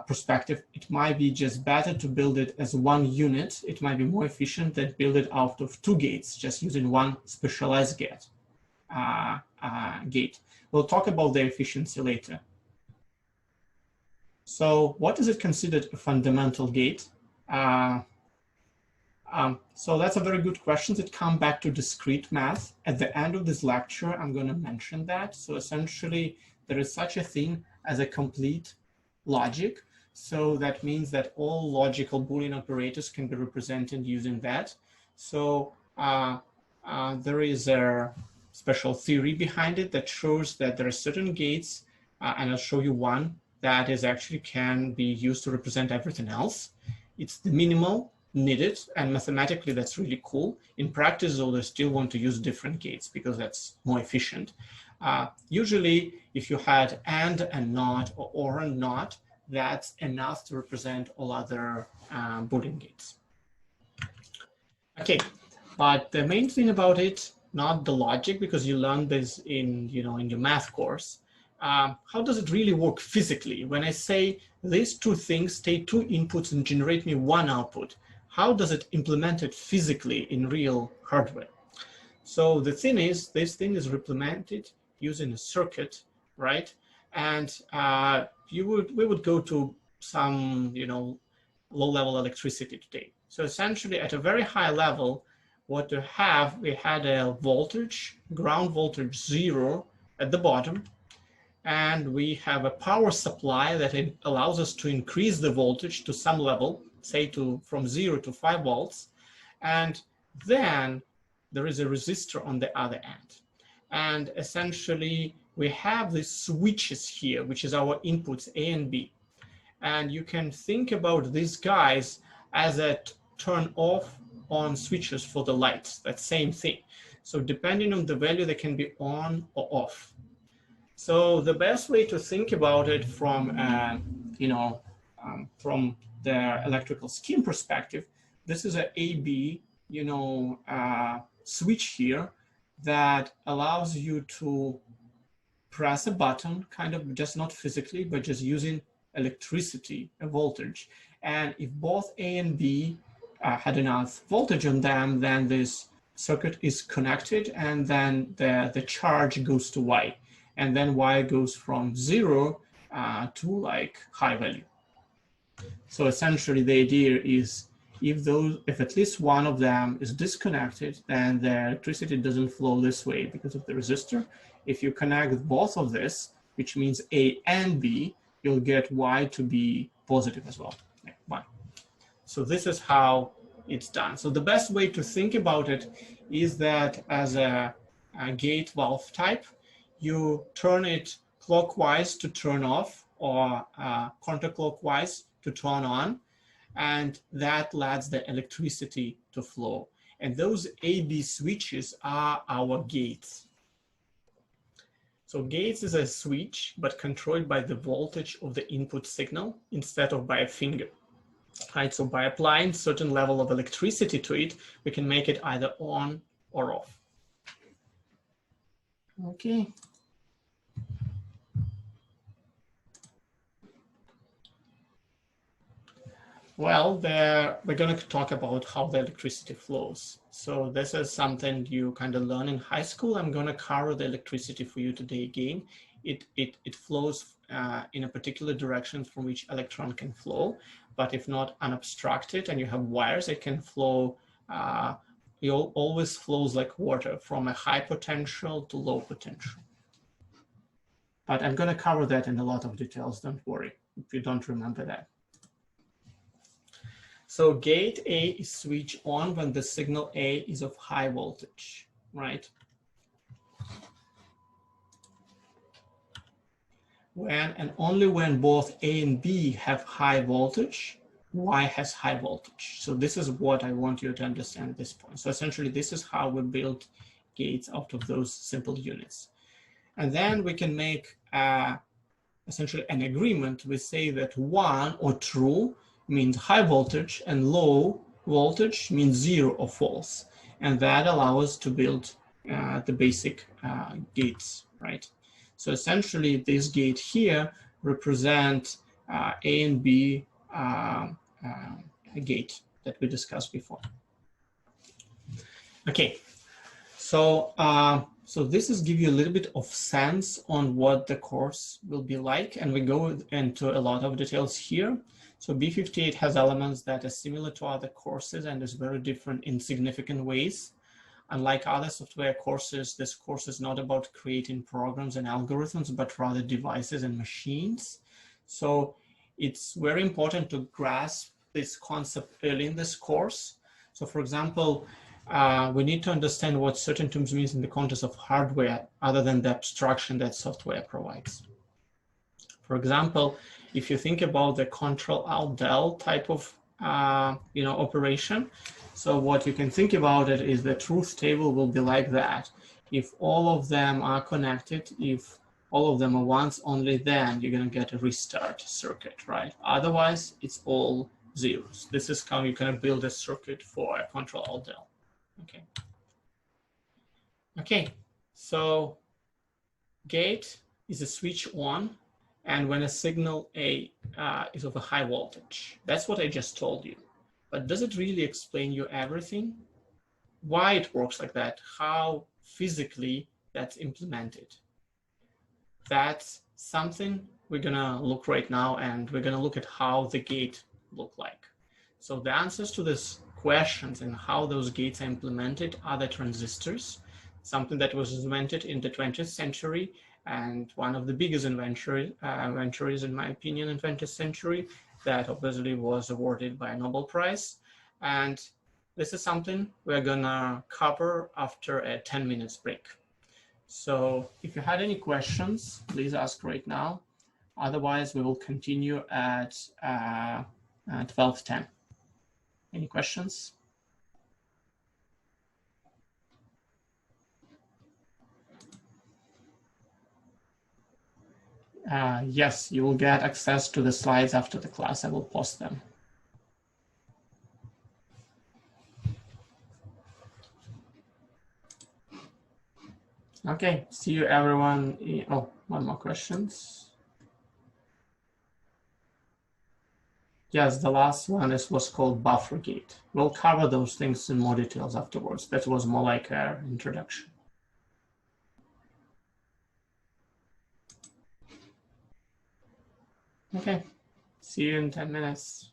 perspective, it might be just better to build it as one unit. It might be more efficient than build it out of 2 gates, just using one specialized gate. We'll talk about the efficiency later. So what is it considered a fundamental gate? So that's a very good question. It comes back to discrete math. At the end of this lecture, I'm going to mention that. So essentially, there is such a thing as a complete logic. So that means that all logical Boolean operators can be represented using that. So there is a special theory behind it that shows that there are certain gates, and I'll show you one that is actually can be used to represent everything else. It's the minimal needed, and mathematically that's really cool. In practice, though, they still want to use different gates because that's more efficient. Usually, if you had and not or and not, that's enough to represent all other Boolean gates. Okay, but the main thing about it, not the logic, because you learned this in in your math course, how does it really work physically? When I say these two things take two inputs and generate me one output, how does it implement it physically in real hardware? So the thing is, this thing is implemented using a circuit, right? And we would go to some, low-level electricity today. So essentially, at a very high level, what we had a voltage, ground voltage 0 at the bottom, and we have a power supply that allows us to increase the voltage to some level, say from 0 to 5 volts, and then there is a resistor on the other end. And essentially, we have these switches here, which is our inputs A and B. And you can think about these guys as a turn off on switches for the lights, that same thing. So depending on the value, they can be on or off. So the best way to think about it from, from the electrical scheme perspective, this is a AB, switch here that allows you to press a button, kind of just not physically, but just using electricity, a voltage. And if both A and B had enough voltage on them, then this circuit is connected, and then the charge goes to Y. And then Y goes from 0 to like high value. So essentially the idea is if at least one of them is disconnected, then the electricity doesn't flow this way because of the resistor. If you connect both of this, which means A and B, you'll get Y to be positive as well. Yeah, so this is how it's done. So the best way to think about it is that as a gate valve type, you turn it clockwise to turn off, or counterclockwise to turn on, and that lets the electricity to flow. And those AB switches are our gates. So gates is a switch, but controlled by the voltage of the input signal instead of by a finger. Right, so by applying certain level of electricity to it, we can make it either on or off. Okay. Well, we're going to talk about how the electricity flows. So this is something you kind of learn in high school. I'm going to cover the electricity for you today again. It flows in a particular direction from which electron can flow, but if not unobstructed and you have wires, it can flow, it always flows like water from a high potential to low potential. But I'm going to cover that in a lot of details, don't worry, if you don't remember that. So gate A is switched on when the signal A is of high voltage, right? When and only when both A and B have high voltage, Y has high voltage. So this is what I want you to understand at this point. So essentially, this is how we build gates out of those simple units. And then we can make essentially an agreement. We say that 1 or true means high voltage and low voltage means 0 or false. And that allows us to build the basic gates, right? So essentially this gate here represents A and B gate that we discussed before. Okay, so so this is give you a little bit of sense on what the course will be like, and we go into a lot of details here. So B58 has elements that are similar to other courses and is very different in significant ways. Unlike other software courses, this course is not about creating programs and algorithms, but rather devices and machines. So it's very important to grasp this concept early in this course. So for example, we need to understand what certain terms means in the context of hardware other than the abstraction that software provides. For example, if you think about the Control-Alt-Del type of operation, so what you can think about it is the truth table will be like that. If all of them are connected, if all of them are ones, only then you're going to get a restart circuit, right? Otherwise, it's all zeros. This is how you can build a circuit for a Control-Alt-Del. Okay. Okay, so gate is a switch on, and when a signal A is of a high voltage. That's what I just told you. But does it really explain you everything? Why it works like that? How physically that's implemented? That's something we're gonna look right now, and we're gonna look at how the gate look like. So the answers to these questions and how those gates are implemented are the transistors, something that was invented in the 20th century, and one of the biggest inventories, in my opinion, in 20th century, that obviously was awarded by a Nobel Prize. And this is something we're gonna cover after a 10 minutes break. So if you had any questions, please ask right now. Otherwise, we will continue at 12:10. Any questions? Yes, you will get access to the slides after the class. I will post them. Okay, see you everyone. Oh, one more questions. Yes, the last one was called buffer gate. We'll cover those things in more details afterwards. That was more like an introduction. Okay, see you in 10 minutes.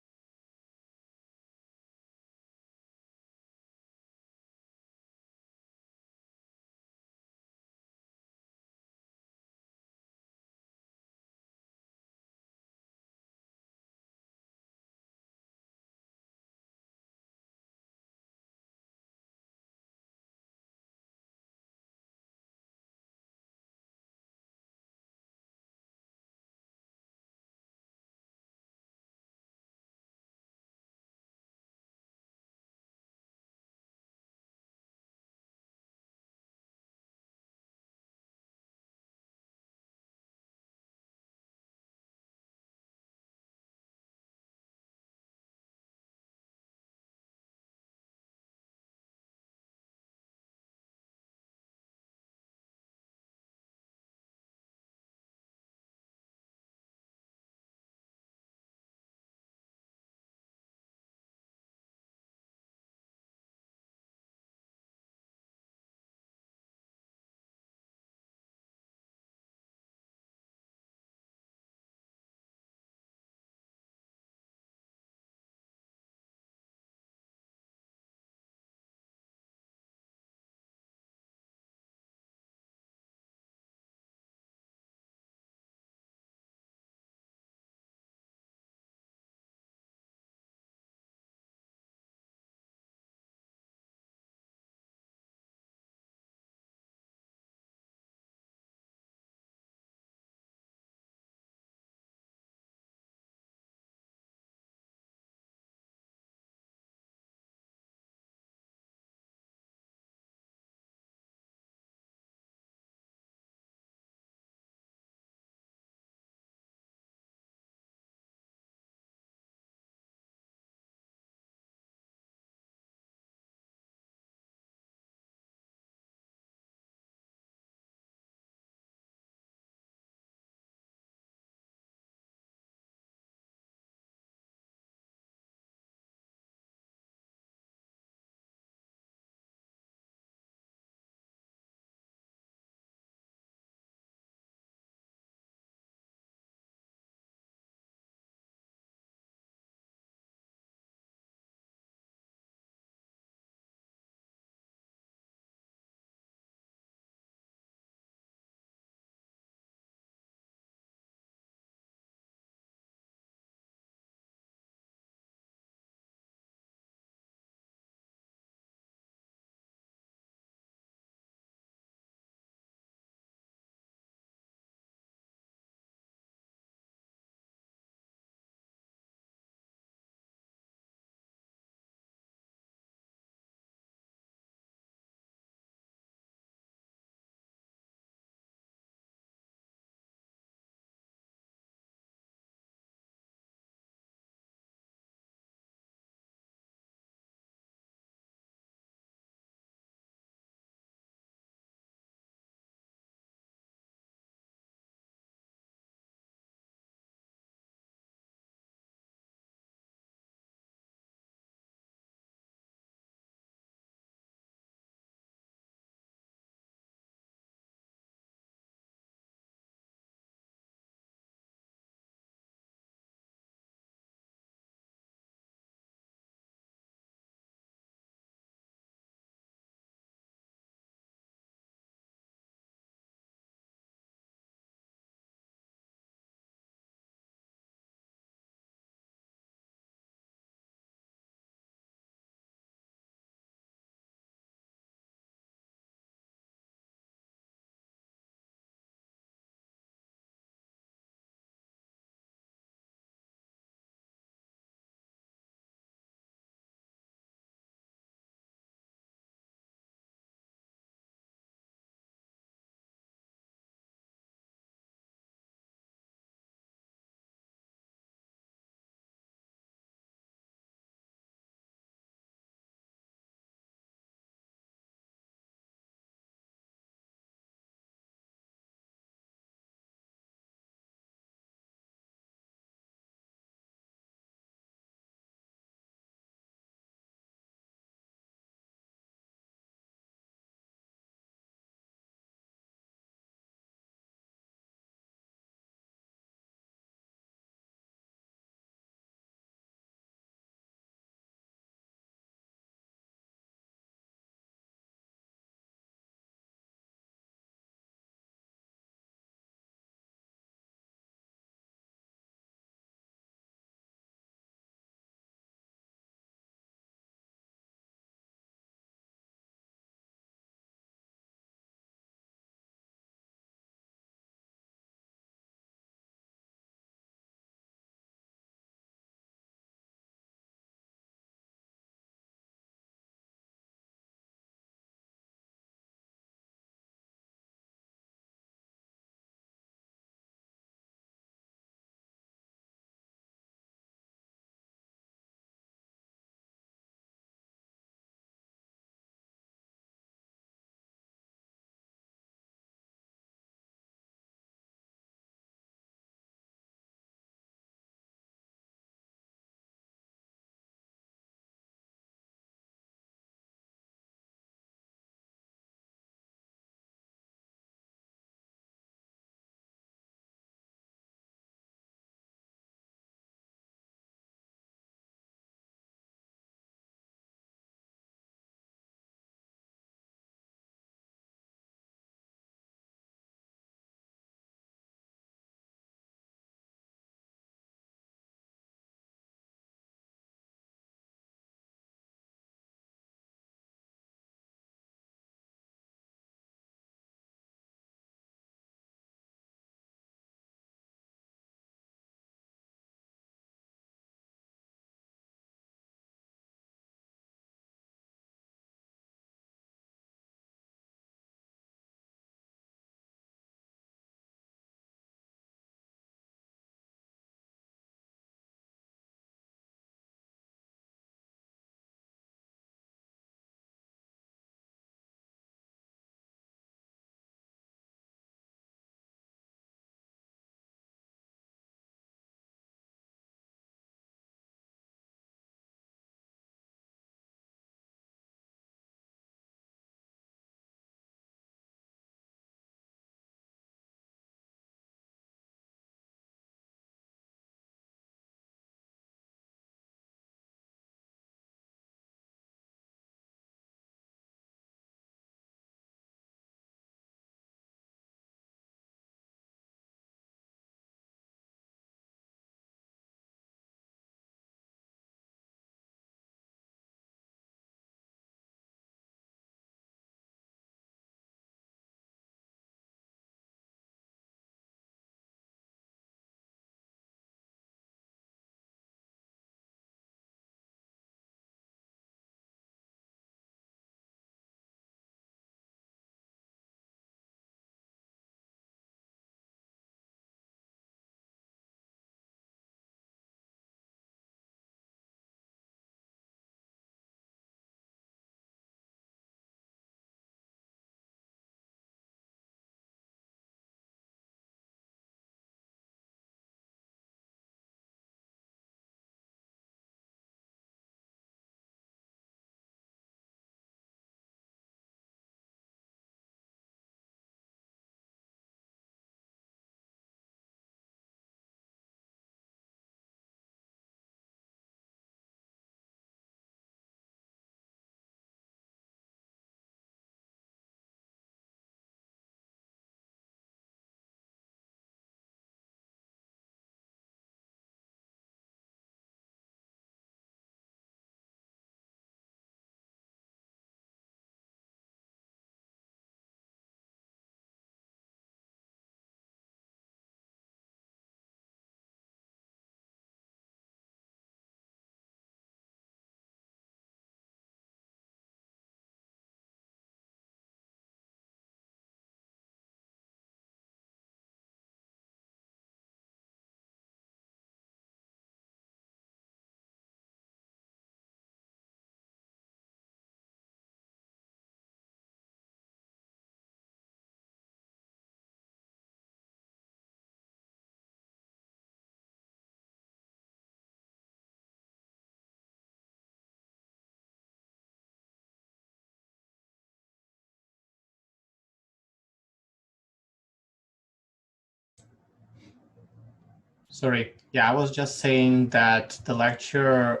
Sorry. Yeah, I was just saying that the lecture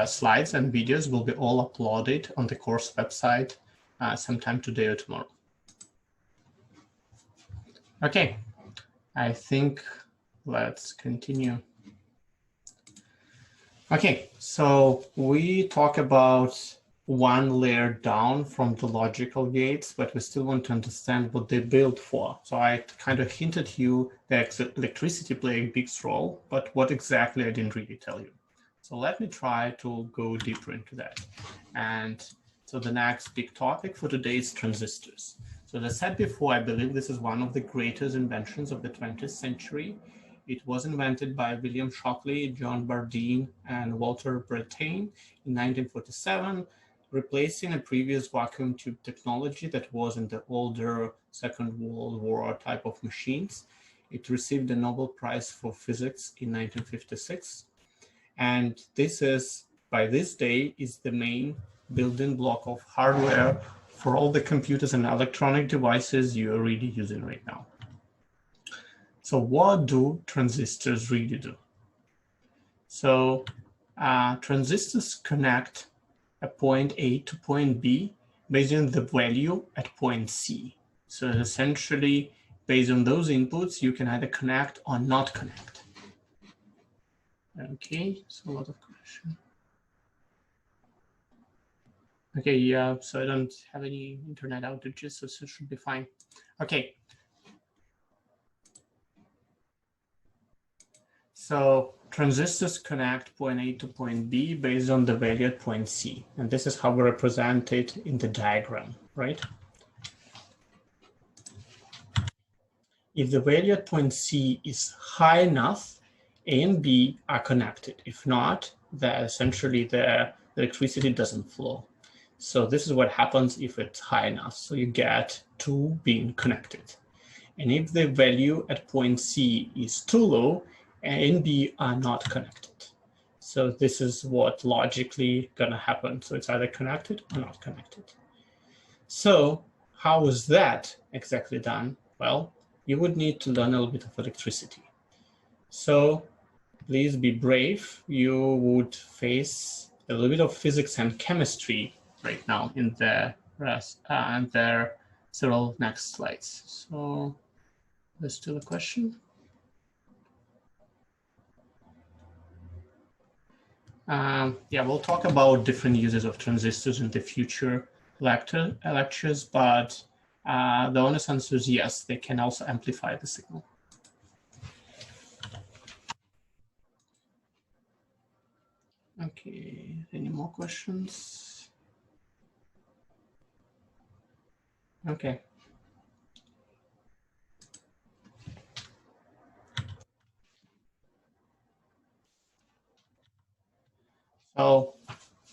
slides and videos will be all uploaded on the course website sometime today or tomorrow. Okay, I think let's continue. Okay, so we talk about one layer down from the logical gates, but we still want to understand what they're built for. So I kind of hinted you that electricity plays a big role, but what exactly I didn't really tell you. So let me try to go deeper into that. And so the next big topic for today is transistors. So as I said before, I believe this is one of the greatest inventions of the 20th century. It was invented by William Shockley, John Bardeen, and Walter Brattain in 1947, replacing a previous vacuum tube technology that was in the older Second World War type of machines. It received the Nobel Prize for Physics in 1956. And this is, by this day, is the main building block of hardware for all the computers and electronic devices you are really using right now. So what do transistors really do? So transistors connect a point A to point B based on the value at point C. So essentially, based on those inputs, you can either connect or not connect. Okay, so a lot of connection. Okay, yeah, so I don't have any internet outages, so it should be fine. Okay. So transistors connect point A to point B based on the value at point C. And this is how we represent it in the diagram, right? If the value at point C is high enough, A and B are connected. If not, essentially the electricity doesn't flow. So this is what happens if it's high enough. So you get two being connected. And if the value at point C is too low, A and B are not connected. So this is what logically gonna happen. So it's either connected or not connected. So how is that exactly done? Well, you would need to learn a little bit of electricity. So please be brave. You would face a little bit of physics and chemistry right now in the rest and their several next slides. So there's still a question. Yeah, we'll talk about different uses of transistors in the future lectures, but the honest answer is yes, they can also amplify the signal. Okay, any more questions? Okay. So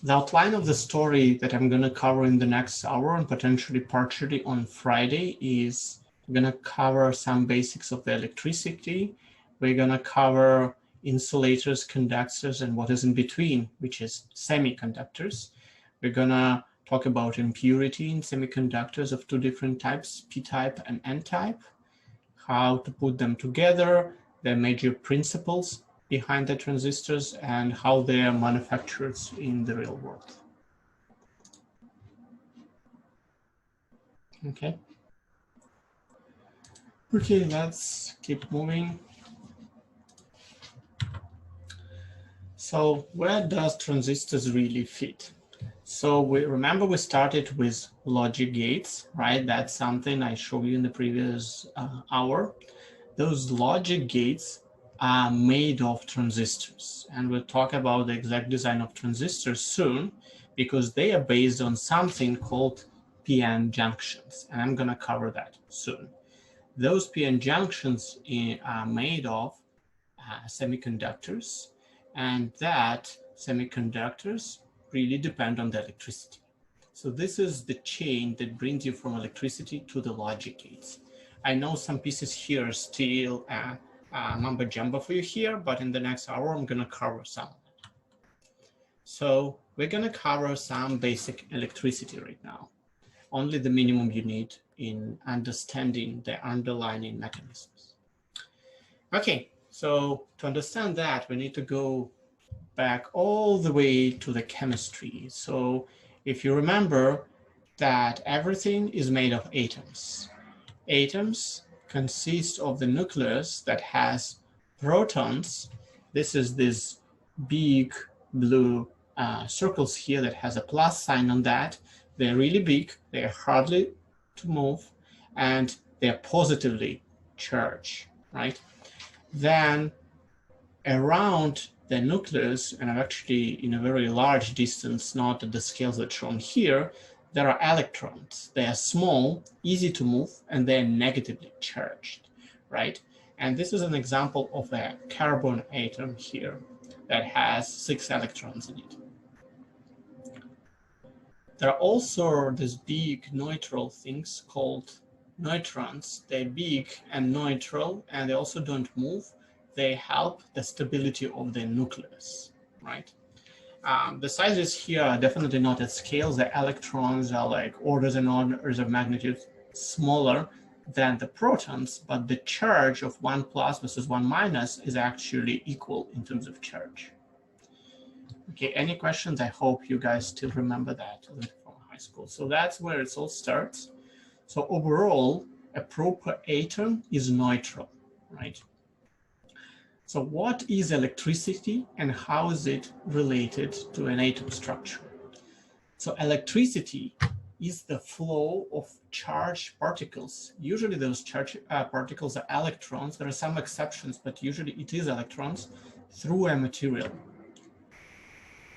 the outline of the story that I'm going to cover in the next hour and potentially partially on Friday is I'm going to cover some basics of the electricity. We're going to cover insulators, conductors, and what is in between, which is semiconductors. We're going to talk about impurity in semiconductors of two different types, p-type and n-type, how to put them together, their major principles behind the transistors, and how they are manufactured in the real world. Okay. Okay, let's keep moving. So where does transistors really fit? So remember we started with logic gates, right? That's something I showed you in the previous hour. Those logic gates are made of transistors, and we'll talk about the exact design of transistors soon because they are based on something called p-n junctions, and I'm going to cover that soon. Those p-n junctions are made of semiconductors, and that semiconductors really depend on the electricity. So this is the chain that brings you from electricity to the logic gates. I know some pieces here are still mumbo jumbo for you here, but in the next hour, I'm going to cover some of it. So we're going to cover some basic electricity right now, only the minimum you need in understanding the underlying mechanisms. Okay, So to understand that, we need to go back all the way to the chemistry. So if you remember that everything is made of atoms. Atoms consist of the nucleus that has protons. This is this big blue circles here that has a plus sign on that. They're really big, they're hardly to move, and they're positively charged, right? Then around the nucleus, and actually in a very large distance, not at the scales that are shown here, there are electrons. They are small, easy to move, and they're negatively charged, right? And this is an example of a carbon atom here that has 6 electrons in it. There are also these big neutral things called neutrons. They're big and neutral, and they also don't move. They help the stability of the nucleus, right? The sizes here are definitely not at scale. The electrons are like orders and orders of magnitude smaller than the protons, but the charge of 1 plus versus 1 minus is actually equal in terms of charge. Okay, any questions? I hope you guys still remember that from high school. So that's where it all starts. So overall, a proper atom is neutral, right? So what is electricity and how is it related to an atom structure? So electricity is the flow of charged particles. Usually those charged particles are electrons. There are some exceptions, but usually it is electrons through a material.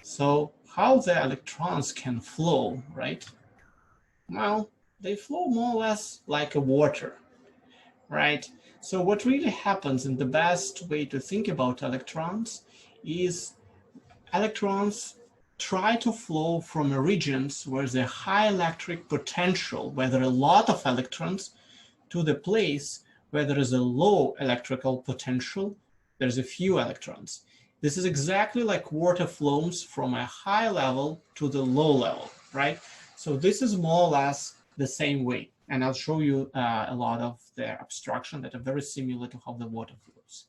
So how the electrons can flow, right? Well, they flow more or less like a water, right? So what really happens, and the best way to think about electrons is electrons try to flow from regions where there's a high electric potential, where there are a lot of electrons, to the place where there is a low electrical potential, there's a few electrons. This is exactly like water flows from a high level to the low level, right? So this is more or less the same way. And I'll show you a lot of the abstraction that are very similar to how the water flows.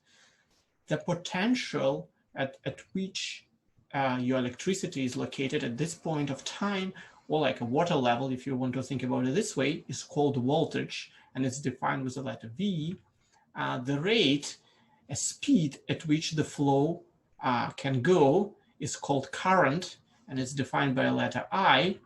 The potential at which your electricity is located at this point of time, or like a water level, if you want to think about it this way, is called voltage, and it's defined with the letter V. The rate, a speed at which the flow can go is called current, and it's defined by a letter I.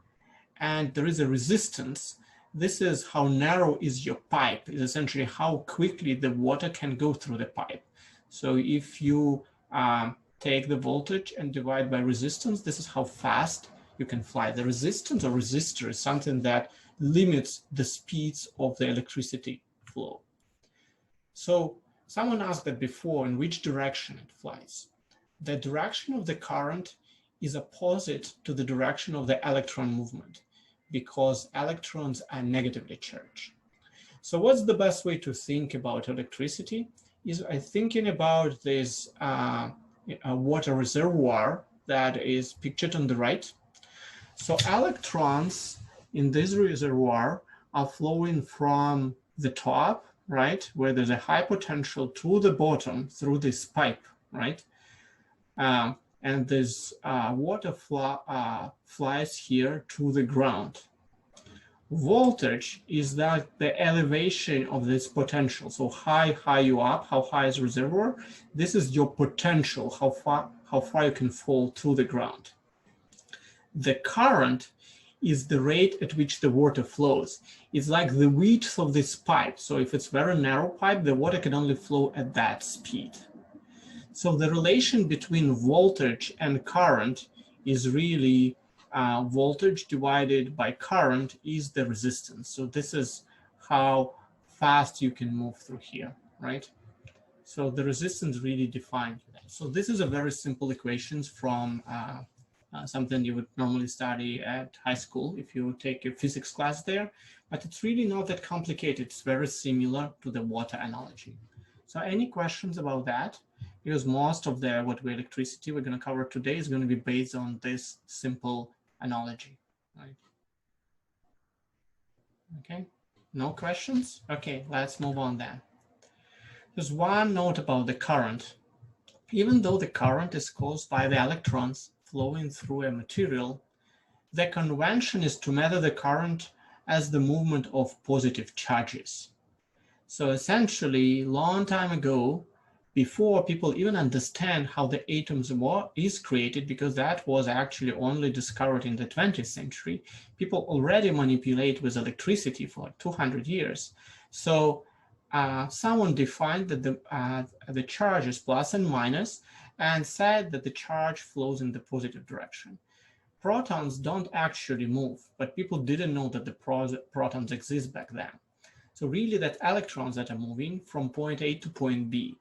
And there is a resistance. This is how narrow is your pipe, is essentially how quickly the water can go through the pipe. So if you take the voltage and divide by resistance, this is how fast you can fly. The resistance or resistor is something that limits the speeds of the electricity flow. So someone asked that before, in which direction it flies. The direction of the current is opposite to the direction of the electron movement, because electrons are negatively charged. So what's the best way to think about electricity? Is thinking about this water reservoir that is pictured on the right. So electrons in this reservoir are flowing from the top, right, where there's a high potential, to the bottom through this pipe, right? And this water flies here to the ground. Voltage is that the elevation of this potential. So high you up, how high is the reservoir? This is your potential, how far you can fall to the ground. The current is the rate at which the water flows. It's like the width of this pipe. So if it's a very narrow pipe, the water can only flow at that speed. So the relation between voltage and current is really voltage divided by current is the resistance. So this is how fast you can move through here, right? So the resistance really defines that. So this is a very simple equations from something you would normally study at high school if you take your physics class there, but it's really not that complicated. It's very similar to the water analogy. So any questions about that? Because most of what electricity we're going to cover today is going to be based on this simple analogy, right? Okay, no questions? Okay, let's move on then. There's one note about the current. Even though the current is caused by the electrons flowing through a material, the convention is to measure the current as the movement of positive charges. So essentially, long time ago, before people even understand how the atoms is created, because that was actually only discovered in the 20th century, people already manipulate with electricity for like 200 years. So someone defined that the charge is plus and minus, and said that the charge flows in the positive direction. Protons don't actually move, but people didn't know that the protons exist back then. So really that electrons that are moving from point A to point B.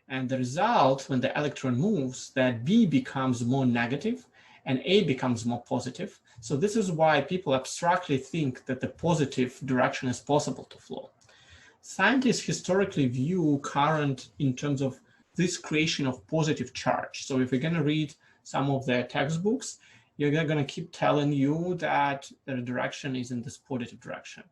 And the result, when the electron moves, that B becomes more negative and A becomes more positive. So this is why people abstractly think that the positive direction is possible to flow. Scientists historically view current in terms of this creation of positive charge. So if you're going to read some of their textbooks, you're going to keep telling you that the direction is in this positive direction.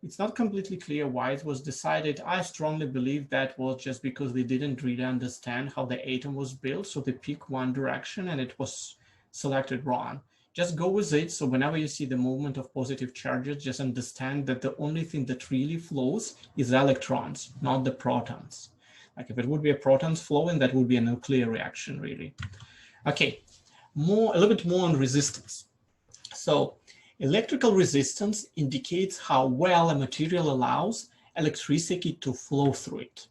It's not completely clear why it was decided. I strongly believe that was just because they didn't really understand how the atom was built. So they picked one direction and it was selected wrong. Just go with it. So whenever you see the movement of positive charges, just understand that the only thing that really flows is electrons, not the protons. Like if it would be a protons flowing, that would be a nuclear reaction, really. Okay, a little bit more on resistance. So electrical resistance indicates how well a material allows electricity to flow through it.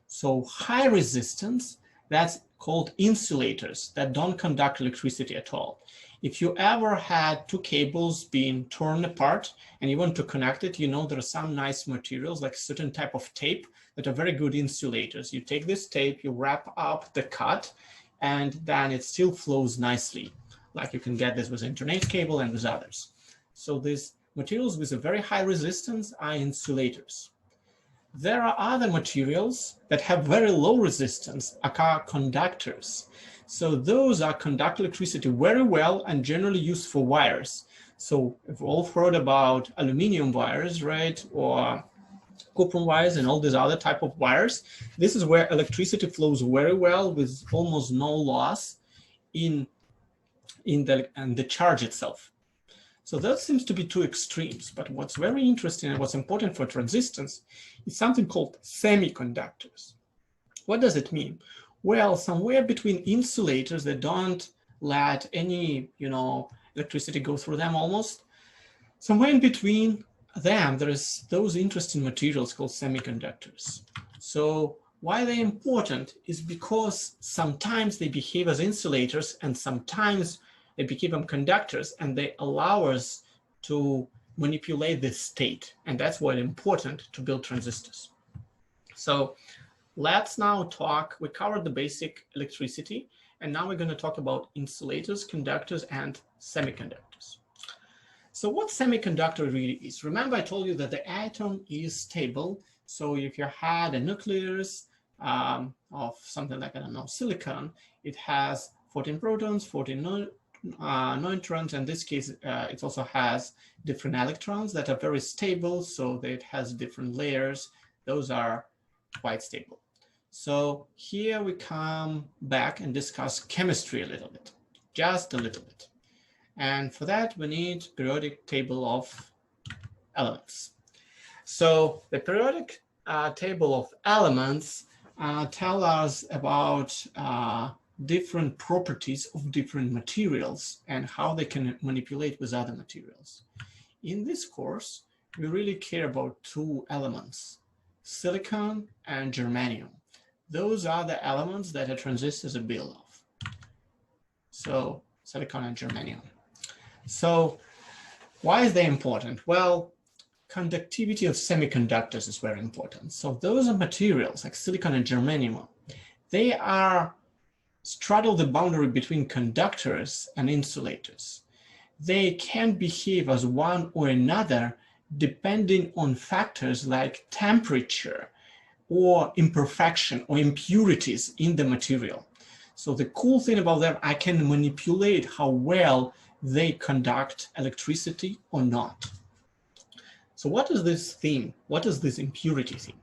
So high resistance, that's called insulators that don't conduct electricity at all. If you ever had two cables being torn apart and you want to connect it, you know there are some nice materials like certain type of tape that are very good insulators. You take this tape, you wrap up the cut, and then it still flows nicely. Like you can get this with internet cable and with others. So these materials with a very high resistance are insulators. There are other materials that have very low resistance, aka conductors. So those are conduct electricity very well and generally used for wires. So we've all heard about aluminum wires, right? Or copper wires and all these other type of wires. This is where electricity flows very well with almost no loss in the charge itself. So that seems to be two extremes, but what's very interesting and what's important for transistors is something called semiconductors. What does it mean? Well, somewhere between insulators that don't let any, electricity go through them almost, somewhere in between them, there is those interesting materials called semiconductors. So why they're important is because sometimes they behave as insulators and sometimes they become conductors, and they allow us to manipulate this state. And that's why it's important to build transistors. So let's now talk, we covered the basic electricity, and now we're going to talk about insulators, conductors, and semiconductors. So what semiconductor really is? Remember I told you that the atom is stable. So if you had a nucleus of something like, I don't know, silicon, it has 14 protons, 14 neutrons. In this case, it also has different electrons that are very stable, so that it has different layers. Those are quite stable. So here we come back and discuss chemistry a little bit, just a little bit. And for that, we need periodic table of elements. So the periodic table of elements tell us about different properties of different materials and how they can manipulate with other materials. In this course, we really care about two elements, silicon and germanium. Those are the elements that a transistor is built of. So silicon and germanium. So why is they important? Well, conductivity of semiconductors is very important. So those are materials like silicon and germanium. They straddle the boundary between conductors and insulators. They can behave as one or another depending on factors like temperature or imperfection or impurities in the material. So the cool thing about them, I can manipulate how well they conduct electricity or not. So what is this theme? What is this impurity theme?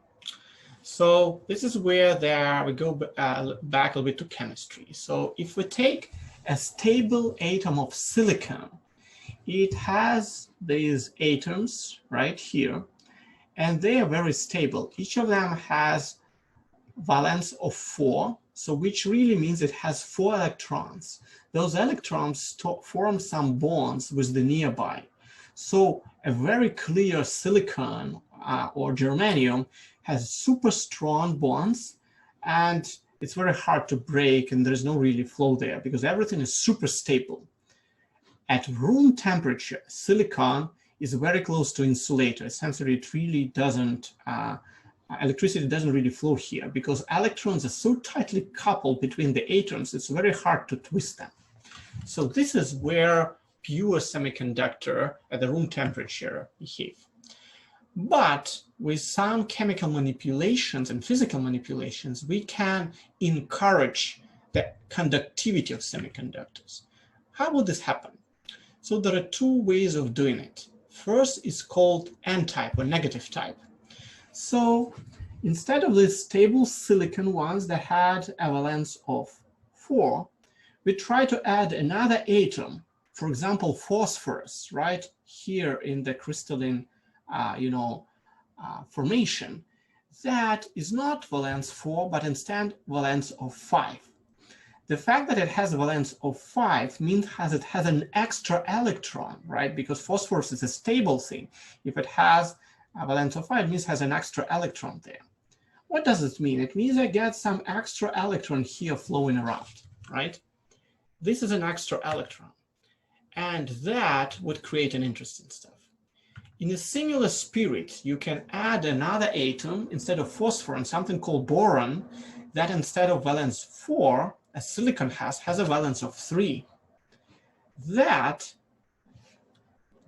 So this is where we go back a little bit to chemistry. So if we take a stable atom of silicon, it has these atoms right here, and they are very stable. Each of them has valence of 4, so which really means it has 4 electrons. Those electrons form some bonds with the nearby. So a very clear silicon or germanium has super strong bonds, and it's very hard to break, and there's no really flow there because everything is super stable. At room temperature, silicon is very close to insulator. Essentially, it really doesn't, electricity doesn't really flow here because electrons are so tightly coupled between the atoms, it's very hard to twist them. So this is where pure semiconductor at the room temperature behave. But with some chemical manipulations and physical manipulations, we can encourage the conductivity of semiconductors. How would this happen? So there are 2 ways of doing it. First is called N-type or negative type. So instead of these stable silicon ones that had a valence of 4, we try to add another atom, for example, phosphorus, right here in the crystalline formation, that is not valence 4, but instead valence of 5. The fact that it has a valence of 5 means it has an extra electron, right? Because phosphorus is a stable thing. If it has a valence of 5, it means it has an extra electron there. What does it mean? It means I get some extra electron here flowing around, right? This is an extra electron. And that would create an interesting stuff. In a similar spirit, you can add another atom instead of phosphorus, something called boron, that instead of valence 4, as silicon has a valence of 3. That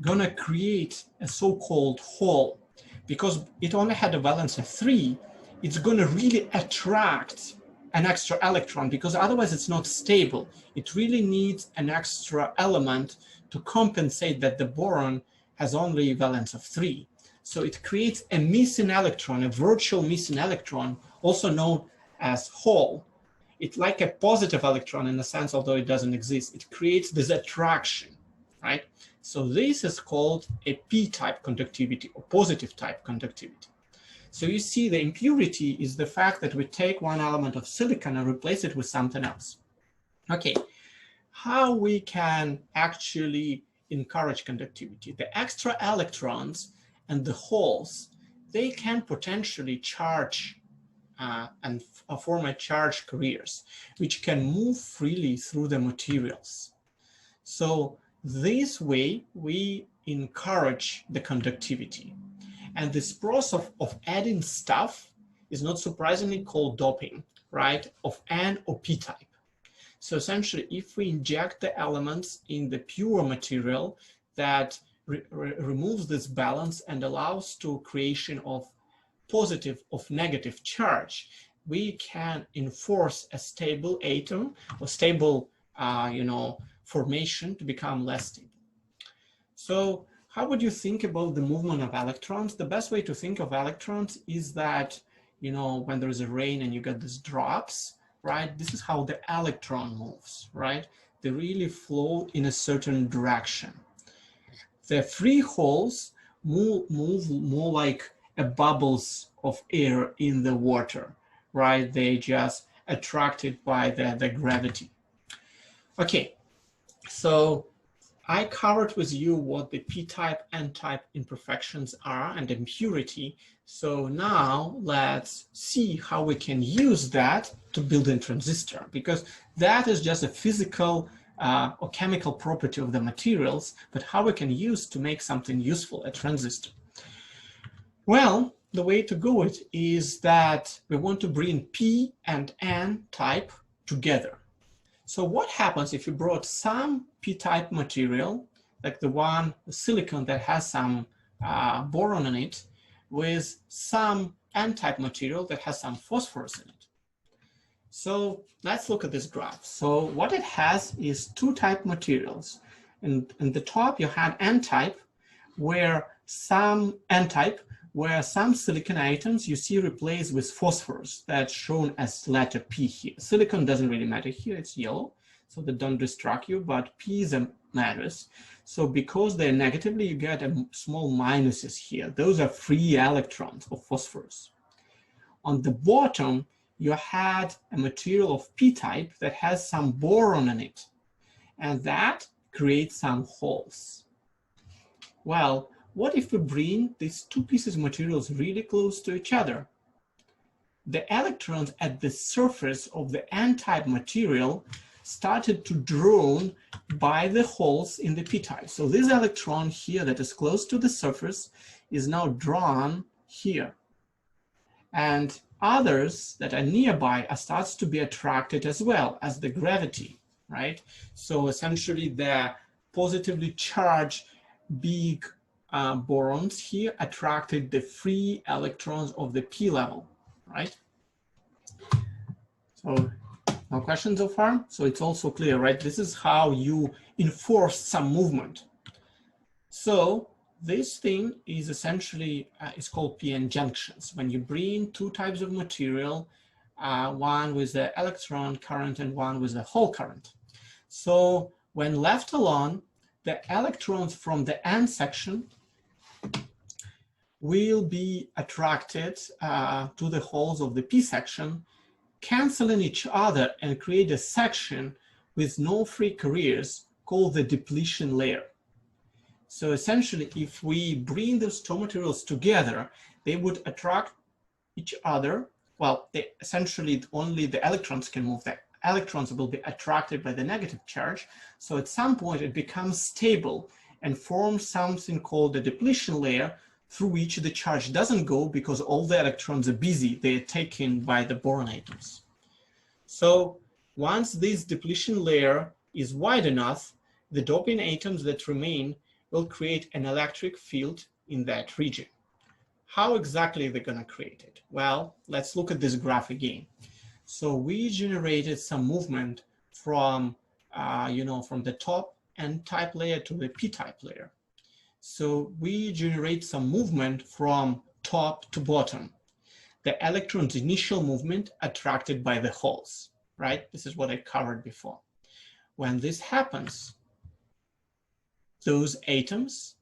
gonna create a so-called hole. Because it only had a valence of 3, it's gonna really attract an extra electron because otherwise it's not stable. It really needs an extra element to compensate that the boron has only a valence of 3. So it creates a missing electron, a virtual missing electron, also known as hole. It's like a positive electron in a sense, although it doesn't exist. It creates this attraction, right? So this is called a p-type conductivity or positive type conductivity. So you see the impurity is the fact that we take one element of silicon and replace it with something else. Okay, how we can actually encourage conductivity? The extra electrons and the holes, they can potentially charge and form a charge carriers, which can move freely through the materials. So this way, we encourage the conductivity. And this process of adding stuff is not surprisingly called doping, right, of N or P type. So essentially, if we inject the elements in the pure material, that removes this balance and allows to creation of positive of negative charge, we can enforce a stable atom or stable formation to become less stable. So how would you think about the movement of electrons? The best way to think of electrons is that, when there is a rain and you get these drops, right? This is how the electron moves, right? They really flow in a certain direction. The free holes move more like bubbles of air in the water, right? They just attracted by the gravity. Okay, so I covered with you what the p-type, n-type imperfections are and impurity. So now let's see how we can use that to build a transistor, because that is just a physical or chemical property of the materials, but how we can use to make something useful, a transistor. Well, the way to go it is that we want to bring P and N type together. So what happens if you brought some p-type material, like the silicon that has some boron in it, with some n-type material that has some phosphorus in it? So let's look at this graph. So what it has is 2 type materials. And in the top you had n-type, where some n-type where some silicon atoms you see replaced with phosphorus that's shown as letter P here. Silicon doesn't really matter here, it's yellow, so that don't distract you, but P matters. So because they're negatively, you get a small minuses here. Those are free electrons of phosphorus. On the bottom, you had a material of p-type that has some boron in it, and that creates some holes. Well, what if we bring these two pieces of materials really close to each other? The electrons at the surface of the n-type material started to drawn by the holes in the p-type. So this electron here that is close to the surface is now drawn here. And others that are nearby starts to be attracted as well as the gravity, right? So essentially the positively charged big borons here attracted the free electrons of the p level, right? So no questions so far? So it's also clear, right? This is how you enforce some movement. So this thing is essentially, it's called p-n junctions. When you bring two types of material, one with the electron current and one with the hole current. So when left alone, the electrons from the n section will be attracted to the holes of the p section, canceling each other and create a section with no free carriers called the depletion layer. So essentially, if we bring those two materials together, they would attract each other. Well, essentially only the electrons can move. The electrons will be attracted by the negative charge. So at some point it becomes stable and forms something called the depletion layer, through which the charge doesn't go because all the electrons are busy. They are taken by the boron atoms. So once this depletion layer is wide enough, the doping atoms that remain will create an electric field in that region. How exactly are they going to create it? Well, let's look at this graph again. So we generated some movement from, from the top n-type layer to the p-type layer. So we generate some movement from top to bottom. The electron's initial movement attracted by the holes, right? This is what I covered before. When this happens, those atoms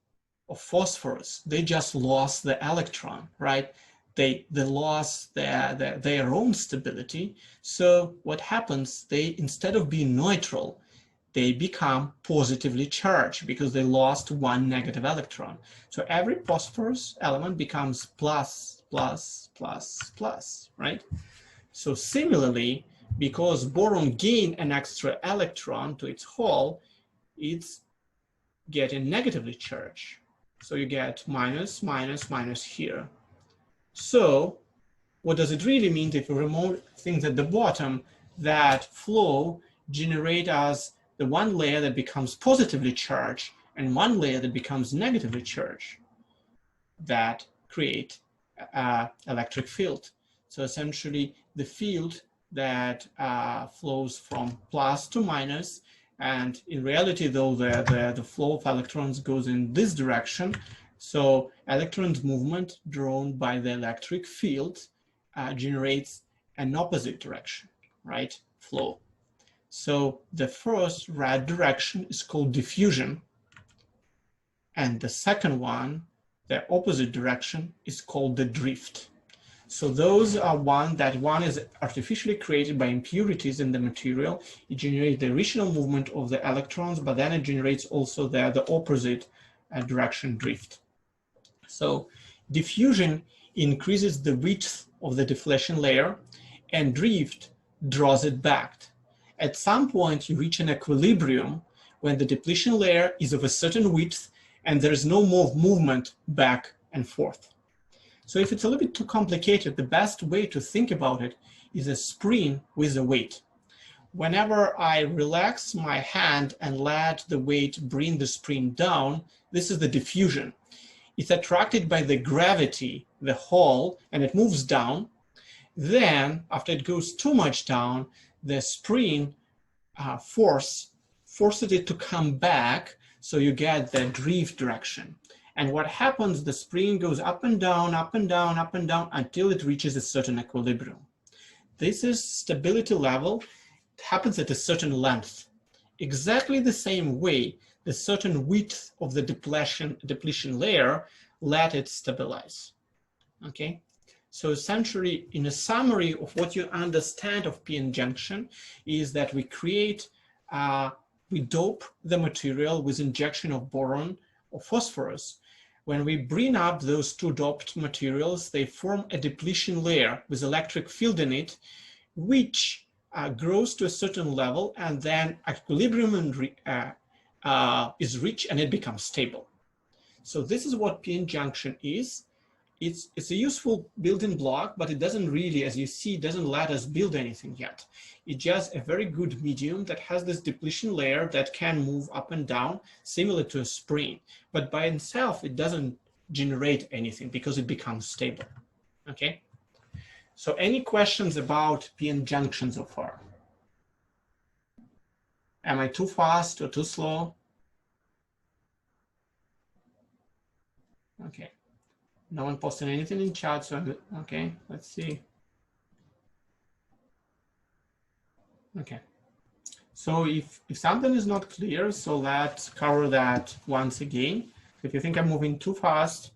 of phosphorus, they just lost the electron, right? They lost their own stability. So what happens, they, instead of being neutral, they become positively charged because they lost one negative electron. So every phosphorus element becomes plus, plus, plus, plus, right? So similarly, because boron gained an extra electron to its hole, it's getting negatively charged. So you get minus, minus, minus here. So what does it really mean if we remove things at the bottom? That flow generate us the one layer that becomes positively charged and one layer that becomes negatively charged that create electric field. So essentially the field that flows from plus to minus, and in reality though the flow of electrons goes in this direction. So electrons movement drawn by the electric field generates an opposite direction, right? Flow. So the first red direction is called diffusion, and the second one, the opposite direction, is called the drift. So those are one is artificially created by impurities in the material. It generates the original movement of the electrons, but then it generates also the opposite direction drift. So diffusion increases the width of the deflection layer, and drift draws it back. At some point, you reach an equilibrium when the depletion layer is of a certain width and there is no more movement back and forth. So if it's a little bit too complicated, the best way to think about it is a spring with a weight. Whenever I relax my hand and let the weight bring the spring down, this is the diffusion. It's attracted by the gravity, the hole, and it moves down. Then, after it goes too much down, the spring forces it to come back, so you get the drift direction. And what happens, the spring goes up and down, up and down, up and down until it reaches a certain equilibrium. This is stability level. It happens at a certain length. Exactly the same way, the certain width of the depletion layer let it stabilize. Okay, so essentially, in a summary of what you understand of p-n junction is that we create, we dope the material with injection of boron or phosphorus. When we bring up those two doped materials, they form a depletion layer with electric field in it, which grows to a certain level, and then equilibrium is reached and it becomes stable. So this is what p-n junction is. It's a useful building block, but it doesn't really, as you see, doesn't let us build anything yet. It's just a very good medium that has this depletion layer that can move up and down, similar to a spring. But by itself, it doesn't generate anything because it becomes stable. Okay. So any questions about p-n junction so far? Am I too fast or too slow? Okay. No one posted anything in chat, so okay, let's see. Okay. So if something is not clear, so let's cover that once again. If you think I'm moving too fast,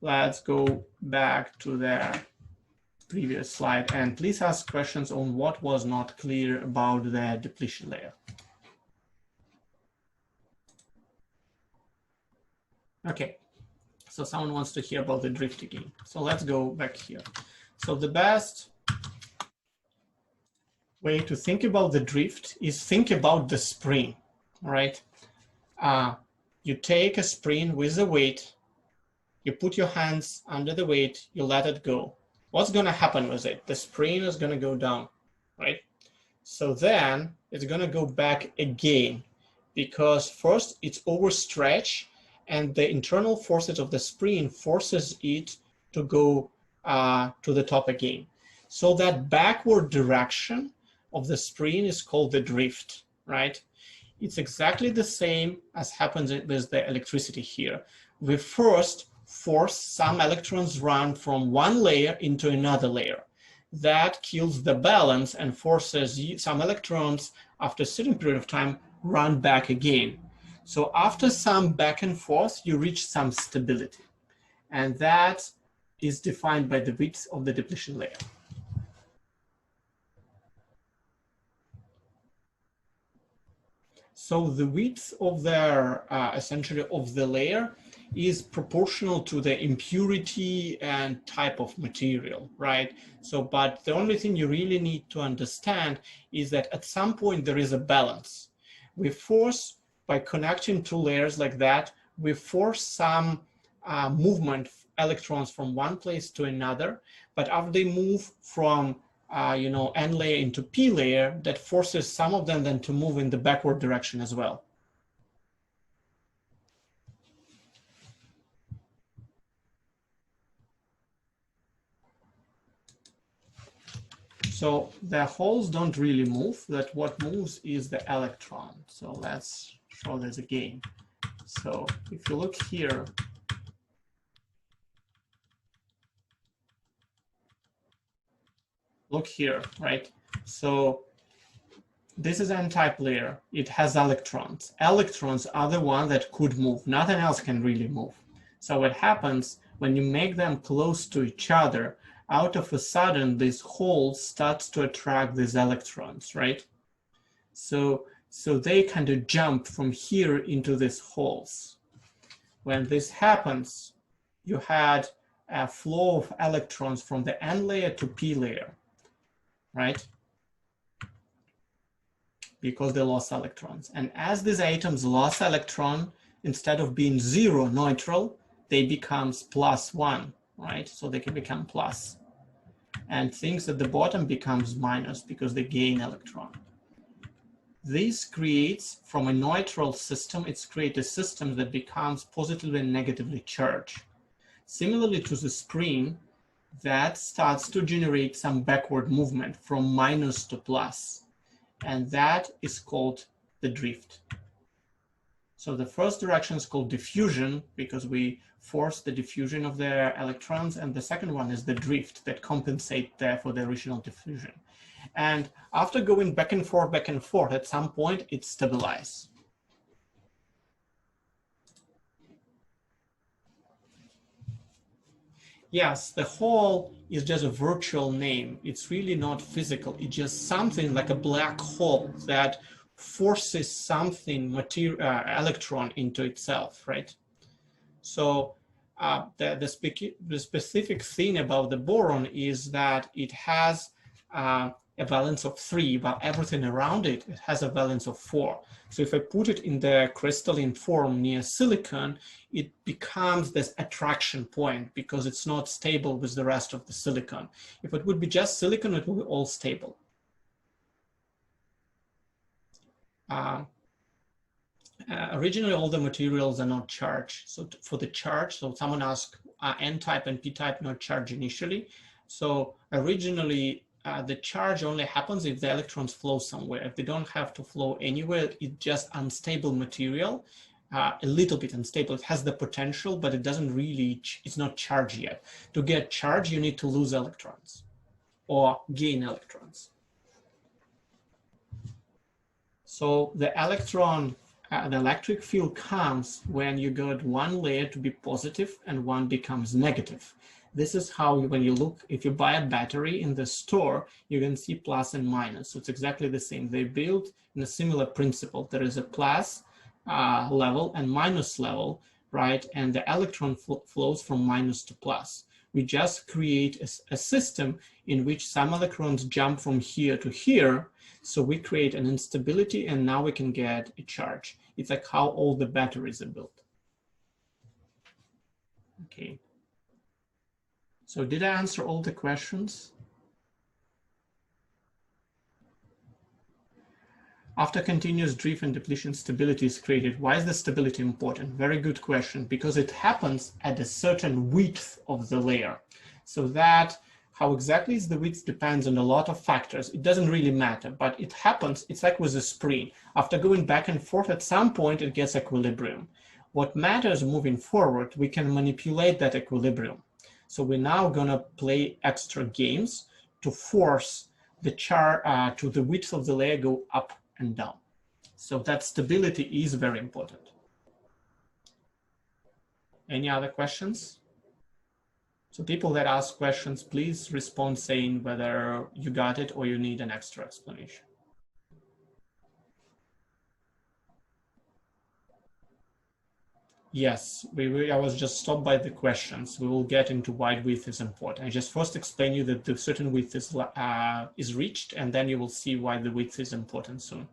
let's go back to the previous slide, and please ask questions on what was not clear about the depletion layer. Okay, so someone wants to hear about the drift again. So let's go back here. So the best way to think about the drift is think about the spring, right? You take a spring with a weight, you put your hands under the weight, you let it go. What's going to happen with it? The spring is going to go down, right? So then it's going to go back again, because first it's overstretched and the internal forces of the spring forces it to go to the top again. So that backward direction of the spring is called the drift, right? It's exactly the same as happens with the electricity here. We first force some electrons run from one layer into another layer. That kills the balance and forces some electrons after a certain period of time run back again. So after some back and forth, you reach some stability. And that is defined by the width of the depletion layer. So the width of their, essentially of the layer is proportional to the impurity and type of material, right? So, but the only thing you really need to understand is that at some point there is a balance. We force, by connecting two layers like that, we force some movement electrons from one place to another, but after they move from N layer into P layer, that forces some of them then to move in the backward direction as well. So the holes don't really move, that what moves is the electron. So let's show this again. So if you look here, right? So this is N-type layer. It has electrons. Electrons are the ones that could move. Nothing else can really move. So what happens when you make them close to each other, out of a sudden, this hole starts to attract these electrons, right? So they kind of jump from here into these holes. When this happens, you had a flow of electrons from the N layer to P layer, right? Because they lost electrons. And as these atoms lost electron, instead of being zero, neutral, they becomes +1, right? So they can become plus. And things at the bottom becomes minus because they gain electron. This creates, from a neutral system, it's created a system that becomes positively and negatively charged. Similarly to the spring, that starts to generate some backward movement from minus to plus. And that is called the drift. So the first direction is called diffusion because we force the diffusion of the electrons, and the second one is the drift that compensate for the original diffusion. And after going back and forth, at some point it stabilizes. Yes, the hole is just a virtual name. It's really not physical. It's just something like a black hole that forces something, electron into itself, right? So the specific thing about the boron is that it has a valence of 3, while everything around it has a valence of 4. So if I put it in the crystalline form near silicon, it becomes this attraction point because it's not stable with the rest of the silicon. If it would be just silicon, it would be all stable. Originally, all the materials are not charged. So for the charge, so someone asked, N-type and P-type not charged initially. So originally, the charge only happens if the electrons flow somewhere. If they don't have to flow anywhere, it's just unstable material, a little bit unstable. It has the potential, but it doesn't really, it's not charged yet. To get charged, you need to lose electrons or gain electrons. So the electric field comes when you got one layer to be positive and one becomes negative. This is how, when you look, if you buy a battery in the store, you can see plus and minus. So it's exactly the same. They built in a similar principle. There is a plus level and minus level, right? And the electron flows from minus to plus. We just create a system in which some electrons jump from here to here. So we create an instability and now we can get a charge. It's like how all the batteries are built. Okay. So did I answer all the questions? After continuous drift and depletion, stability is created. Why is the stability important? Very good question, because it happens at a certain width of the layer. So that how exactly is the width depends on a lot of factors. It doesn't really matter, but it happens. It's like with a spring. After going back and forth, at some point it gets equilibrium. What matters moving forward, we can manipulate that equilibrium. So we're now gonna play extra games to force the to the width of the layer go up and down. So that stability is very important. Any other questions? So people that ask questions, please respond saying whether you got it or you need an extra explanation. Yes, I was just stopped by the questions. We will get into why width is important. I just first explain you that the certain width is reached, and then you will see why the width is important soon.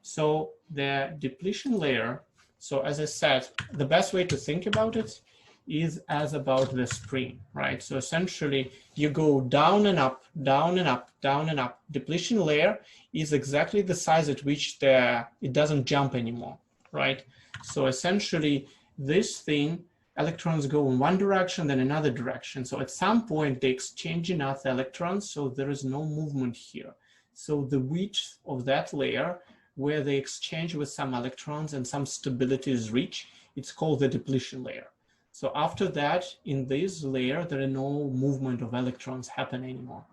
So the depletion layer, so as I said, the best way to think about it is as about the spring, right? So essentially you go down and up, down and up, down and up. Depletion layer is exactly the size at which it doesn't jump anymore, right? So essentially this thing, electrons go in one direction, then another direction. So at some point they exchange enough electrons, so there is no movement here. So the width of that layer where they exchange with some electrons and some stability is reached, it's called the depletion layer. So after that, in this layer, there are no movement of electrons happen anymore.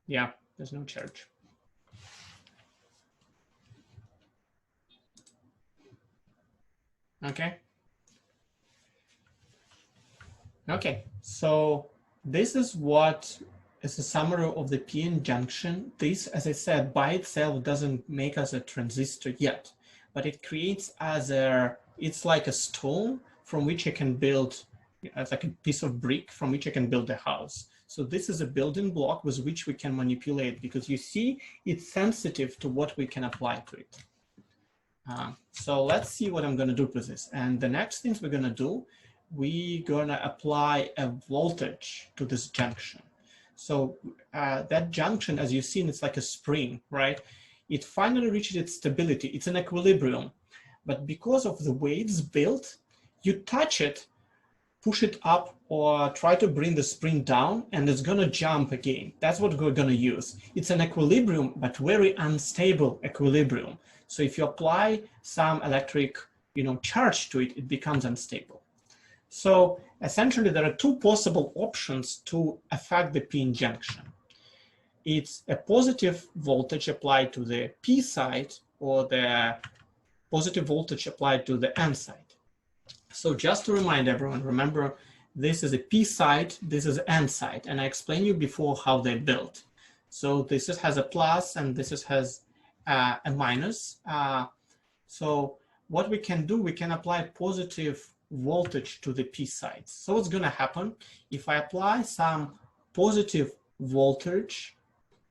Yeah, there's no charge. Okay. Okay, so this is what is a summary of the p-n junction. This, as I said, by itself doesn't make us a transistor yet, but it creates as it's like a stone from which I can build, it's like a piece of brick from which I can build a house. So this is a building block with which we can manipulate, because you see it's sensitive to what we can apply to it. So let's see what I'm going to do with this. And the next things we're going to do, we're going to apply a voltage to this junction. So that junction, as you've seen, it's like a spring, right? It finally reaches its stability. It's an equilibrium. But because of the way it's built, you touch it, push it up or try to bring the spring down, and it's going to jump again. That's what we're going to use. It's an equilibrium, but very unstable equilibrium. So if you apply some electric, charge to it, it becomes unstable. So essentially, there are two possible options to affect the p-in junction. It's a positive voltage applied to the p side or the positive voltage applied to the n side. So just to remind everyone, remember, this is a p side, this is n side, and I explained you before how they're built. So this has a plus and this has a minus. So what we can do, we can apply positive voltage to the p side. So what's going to happen if I apply some positive voltage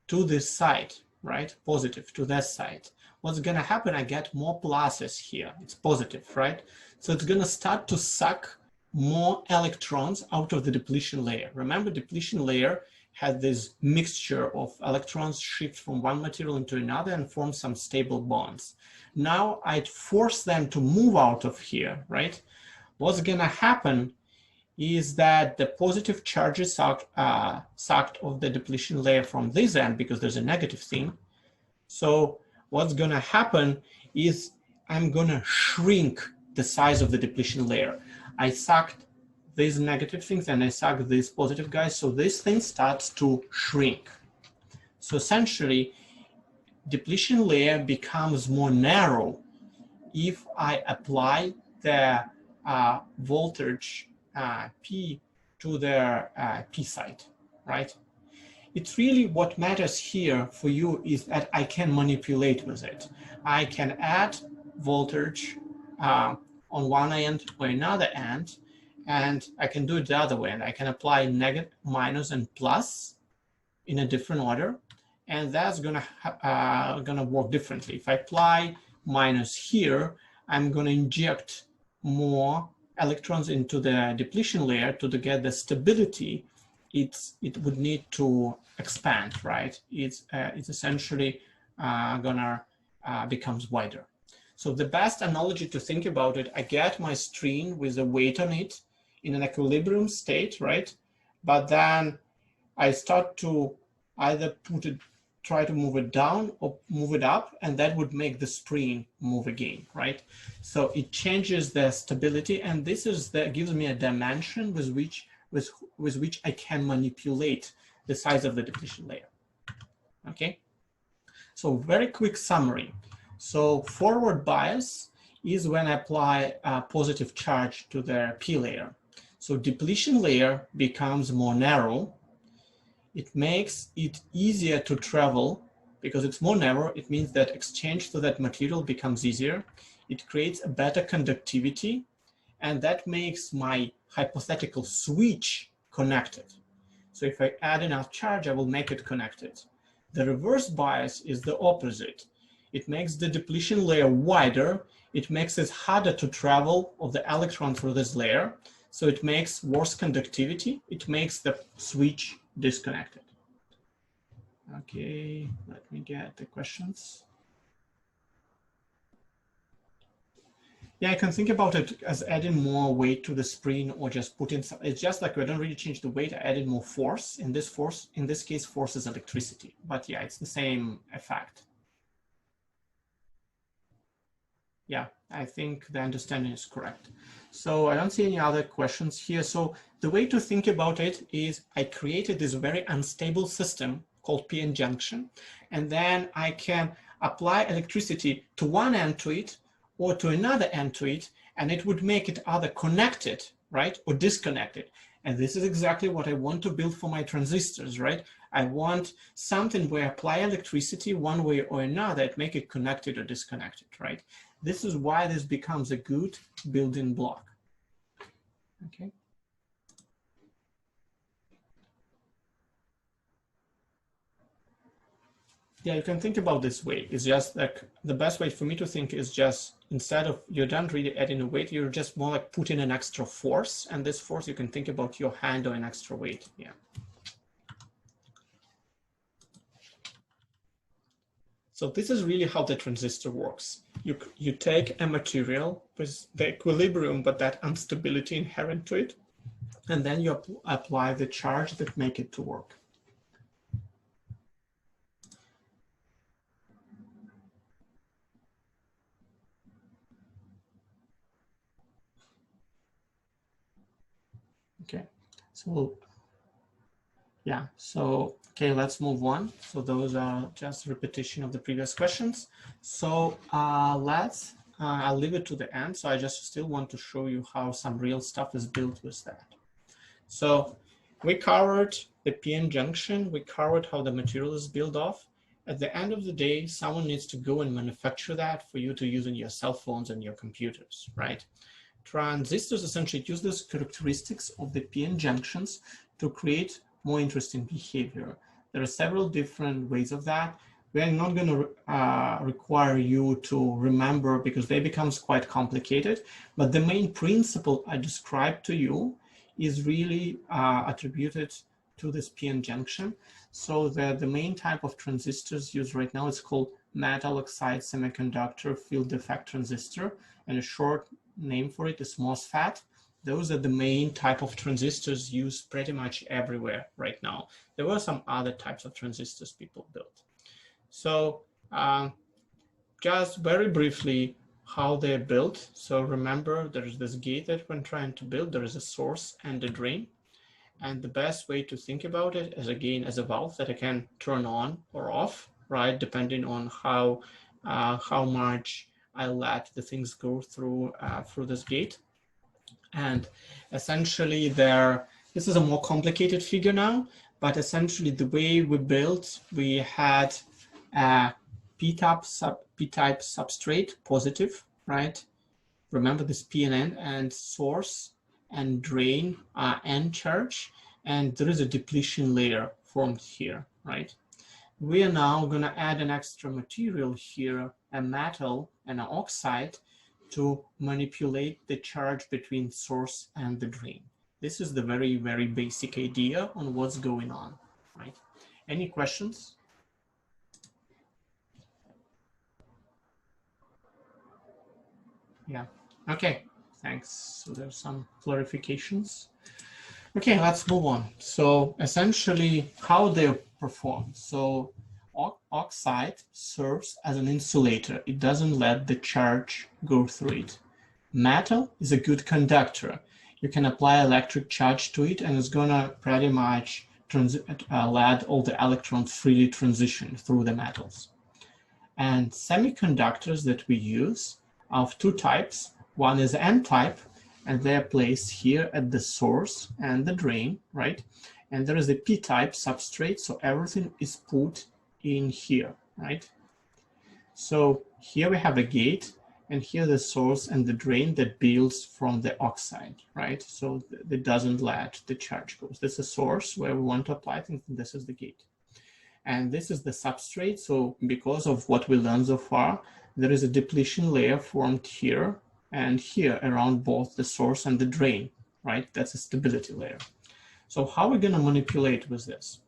to this side, right? Positive to that side. What's going to happen? I get more pluses here. It's positive, right? So it's going to start to suck more electrons out of the depletion layer. Remember, depletion layer had this mixture of electrons shift from one material into another and form some stable bonds. Now I'd force them to move out of here, right? What's going to happen is that the positive charges sucked of the depletion layer from this end because there's a negative thing. So what's going to happen is I'm going to shrink the size of the depletion layer. I sucked these negative things and I sucked these positive guys. So this thing starts to shrink. So essentially, depletion layer becomes more narrow if I apply the voltage P to their P side, right? It's really what matters here for you is that I can manipulate with it. I can add voltage on one end or another end, and I can do it the other way. And I can apply negative, minus, and plus in a different order, and that's gonna work differently. If I apply minus here, I'm gonna inject more electrons into the depletion layer to get the stability. It would need to expand, right? It's essentially gonna becomes wider. So the best analogy to think about it, I get my string with a weight on it in an equilibrium state, right? But then I start to either try to move it down or move it up, and that would make the spring move again, right? So it changes the stability, and this is gives me a dimension with which I can manipulate the size of the depletion layer. Okay, so very quick summary. So forward bias is when I apply a positive charge to the P layer. So depletion layer becomes more narrow. It makes it easier to travel because it's more narrow. It means that exchange to that material becomes easier. It creates a better conductivity, and that makes my hypothetical switch connected. So if I add enough charge, I will make it connected. The reverse bias is the opposite. It makes the depletion layer wider. It makes it harder to travel of the electron through this layer. So it makes worse conductivity. It makes the switch disconnected. Okay, let me get the questions. Yeah, I can think about it as adding more weight to the spring or just put in some, it's just like we don't really change the weight, I added more force. In this case, force is electricity, but yeah, it's the same effect. Yeah, I think the understanding is correct. So I don't see any other questions here. So the way to think about it is I created this very unstable system called p-n junction, and then I can apply electricity to one end to it or to another end to it, and it would make it either connected, right, or disconnected. And this is exactly what I want to build for my transistors, right? I want something where I apply electricity one way or another and make it connected or disconnected, right? This is why this becomes a good building block. Okay. Yeah, you can think about this way. It's just like the best way for me to think is just instead of you're done really adding a weight, you're just more like putting an extra force, and this force you can think about your hand or an extra weight. Yeah. So this is really how the transistor works. You take a material with the equilibrium, but that instability inherent to it, and then you apply the charge that make it to work. Okay, so yeah, so okay, let's move on. So those are just repetition of the previous questions. So I'll leave it to the end. So I just still want to show you how some real stuff is built with that. So we covered the PN junction. We covered how the material is built off. At the end of the day, someone needs to go and manufacture that for you to use in your cell phones and your computers, right? Transistors essentially use those characteristics of the PN junctions to create more interesting behavior. There are several different ways of that. We're not going to require you to remember because they becomes quite complicated, but the main principle I described to you is really attributed to this PN junction. So the main type of transistors used right now is called metal oxide semiconductor field effect transistor, and a short name for it is MOSFET. Those are the main type of transistors used pretty much everywhere right now. There were some other types of transistors people built. So just very briefly, how they're built. So remember, there is this gate that we're trying to build. There is a source and a drain. And the best way to think about it is, again, as a valve that I can turn on or off, right? Depending on how much I let the things go through this gate. And essentially this is a more complicated figure now, but essentially the way we built, we had a p-type substrate, positive, right? Remember this P and N, and source and drain are N charge, and there is a depletion layer formed here, right? We are now going to add an extra material here, a metal and an oxide, to manipulate the charge between source and the drain. This is the very, very basic idea on what's going on, right? Any questions? Yeah, okay, thanks. So there's some clarifications. Okay, let's move on. So essentially how they perform. So oxide serves as an insulator. It doesn't let the charge go through it. Metal is a good conductor. You can apply electric charge to it and it's gonna pretty much let all the electrons freely transition through the metals. And semiconductors that we use are of two types. One is N-type, and they're placed here at the source and the drain, right? And there is a P-type substrate, so everything is put in here, right? So here we have a gate, and here the source and the drain that builds from the oxide, right? So it doesn't let the charge go. This is a source where we want to apply things, and this is the gate. And this is the substrate, so because of what we learned so far, there is a depletion layer formed here and here around both the source and the drain, right? That's a stability layer. So how are we going to manipulate with this?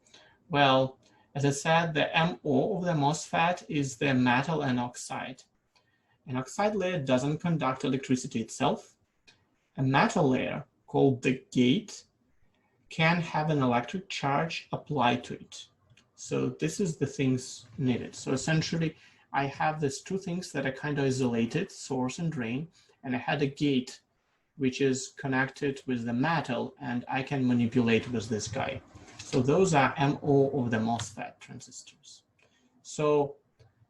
Well, as I said, the MO of the MOSFET is the metal and oxide. An oxide layer doesn't conduct electricity itself. A metal layer called the gate can have an electric charge applied to it. So this is the things needed. So essentially, I have these two things that are kind of isolated, source and drain, and I had a gate which is connected with the metal, and I can manipulate with this guy. So those are MO of the MOSFET transistors. So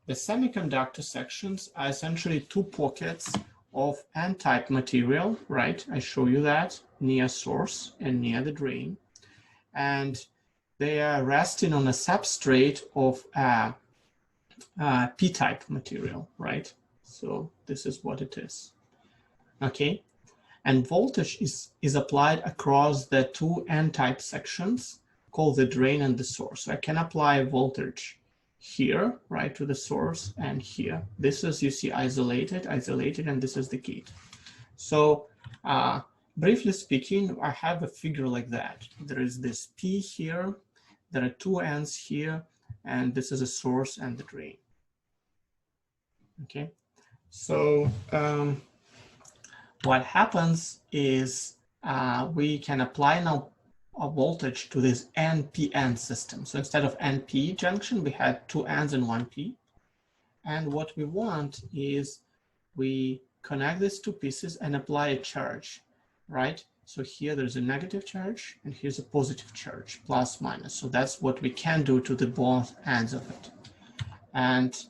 the semiconductor sections are essentially two pockets of N-type material, right? I show you that near source and near the drain. And they are resting on a substrate of P-type material, right? So this is what it is, okay? And voltage is applied across the two N-type sections called the drain and the source. So I can apply voltage here, right, to the source and here. This is, you see, isolated, and this is the gate. So briefly speaking, I have a figure like that. There is this P here, there are two N's here, and this is a source and the drain. Okay, so what happens is we can apply now a voltage to this NPN system. So instead of NP junction, we had two N's and one P. And what we want is we connect these two pieces and apply a charge, right? So here there's a negative charge and here's a positive charge, plus, minus. So that's what we can do to the both ends of it. And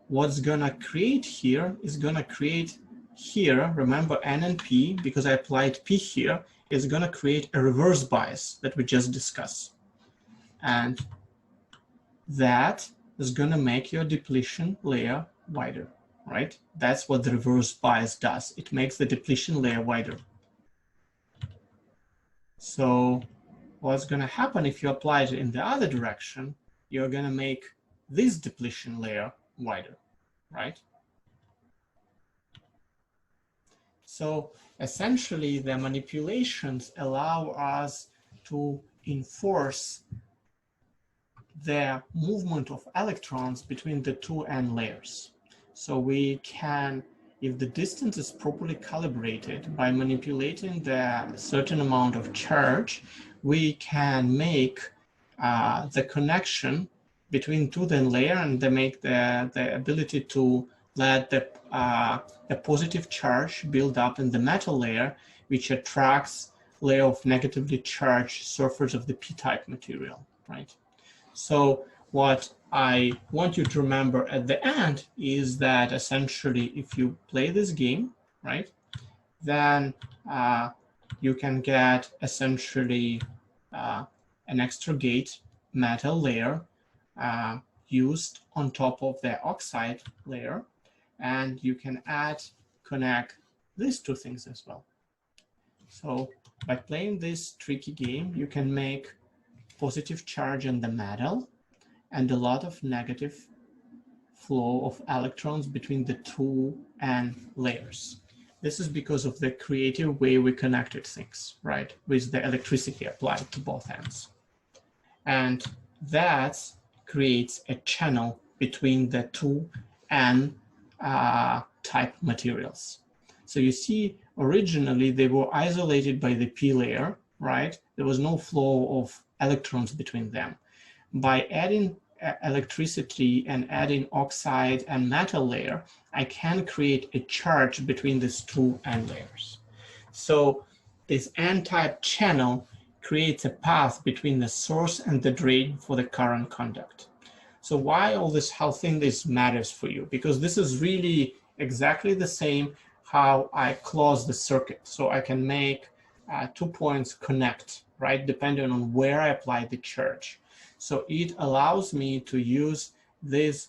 what's gonna create here is gonna create here, remember N and P, because I applied P here, is gonna create a reverse bias that we just discussed. And that is gonna make your depletion layer wider, right? That's what the reverse bias does. It makes the depletion layer wider. So what's gonna happen if you apply it in the other direction, you're gonna make this depletion layer wider, right? So essentially the manipulations allow us to enforce the movement of electrons between the two N layers. So we can, if the distance is properly calibrated by manipulating the certain amount of charge, we can make the connection between two N layer and they make the ability to let the positive charge build up in the metal layer, which attracts layer of negatively charged surface of the p-type material, right? So what I want you to remember at the end is that essentially if you play this game, right, then you can get essentially an extra gate metal layer used on top of the oxide layer, and you can connect these two things as well. So by playing this tricky game, you can make positive charge in the metal and a lot of negative flow of electrons between the two N layers. This is because of the creative way we connected things, right, with the electricity applied to both ends. And that creates a channel between the two N type materials. So you see, originally they were isolated by the P layer, right? There was no flow of electrons between them. By adding electricity and adding oxide and metal layer, I can create a charge between these two N layers. So this N-type channel creates a path between the source and the drain for the current conduct. So why all this, how thin this matters for you? Because this is really exactly the same how I close the circuit. So I can make 2 points connect, right, depending on where I apply the charge. So it allows me to use this,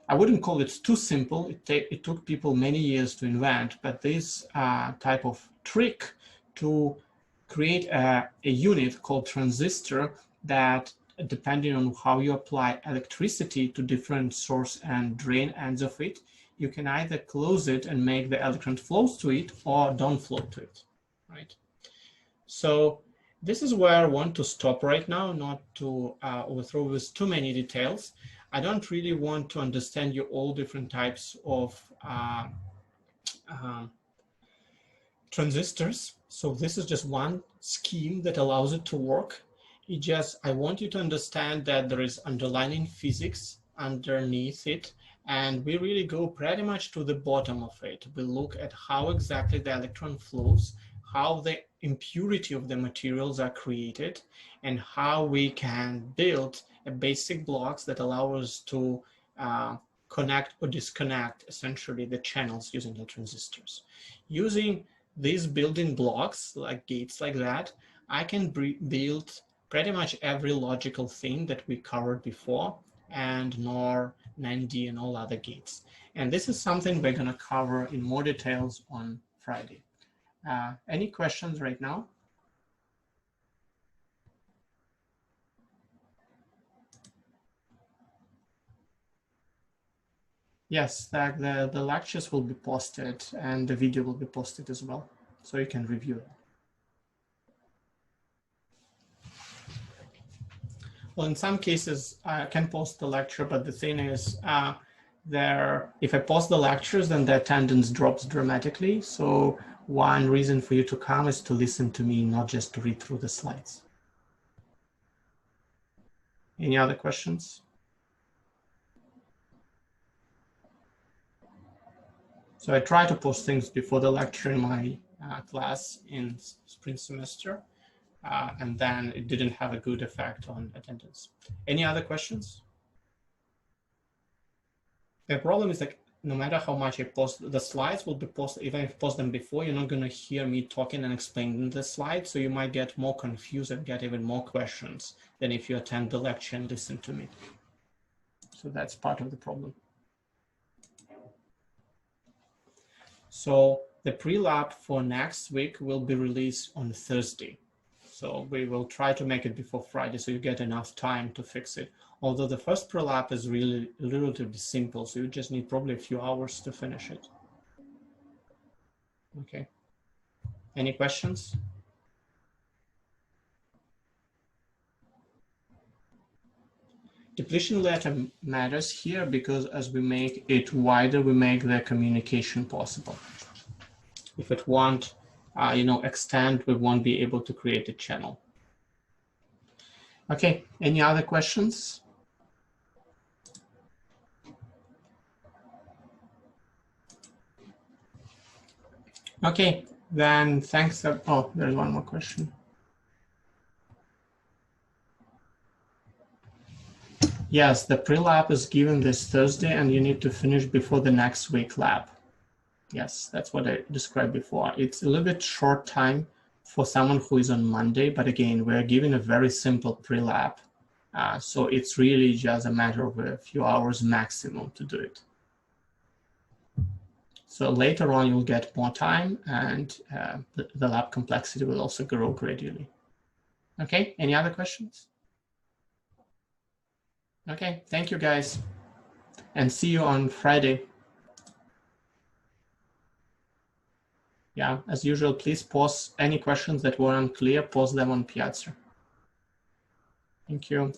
I wouldn't call it too simple, it took people many years to invent, but this type of trick to create a unit called transistor that, depending on how you apply electricity to different source and drain ends of it, you can either close it and make the electron flows to it or don't flow to it, right? So this is where I want to stop right now, not to overthrow with too many details. I don't really want to understand you all different types of transistors. So this is just one scheme that allows it to work. I want you to understand that there is underlying physics underneath it, and we really go pretty much to the bottom of it. We look at how exactly the electron flows, how the impurity of the materials are created, and how we can build a basic blocks that allow us to connect or disconnect essentially the channels using the transistors. Using these building blocks, like gates like that, I can build pretty much every logical thing that we covered before, and NOR, 9D, and all other gates. And this is something we're going to cover in more details on Friday. Any questions right now? Yes, the lectures will be posted and the video will be posted as well, so you can review it. Well, in some cases, I can post the lecture, but the thing is, if I post the lectures, then the attendance drops dramatically. So one reason for you to come is to listen to me, not just to read through the slides. Any other questions? So I try to post things before the lecture in my class in spring semester, and then it didn't have a good effect on attendance. Any other questions? The problem is that no matter how much I post, the slides will be posted. Even if I post them before, you're not going to hear me talking and explaining the slides, so you might get more confused and get even more questions than if you attend the lecture and listen to me. So that's part of the problem. So the pre-lab for next week will be released on Thursday. So we will try to make it before Friday so you get enough time to fix it. Although the first pre-lab is really relatively simple, so you just need probably a few hours to finish it. Okay. Any questions? Depletion letter matters here because as we make it wider, we make the communication possible. If it won't, extend, we won't be able to create a channel. Okay, any other questions? Okay, then thanks. Oh, there's one more question. Yes, the pre-lab is given this Thursday and you need to finish before the next week lab. Yes, that's what I described before. It's a little bit short time for someone who is on Monday, but again, we're given a very simple pre-lab. So it's really just a matter of a few hours maximum to do it. So later on, you'll get more time and the lab complexity will also grow gradually. Okay, any other questions? Okay, thank you guys. And see you on Friday. Yeah, as usual, please post any questions that were unclear, post them on Piazza. Thank you.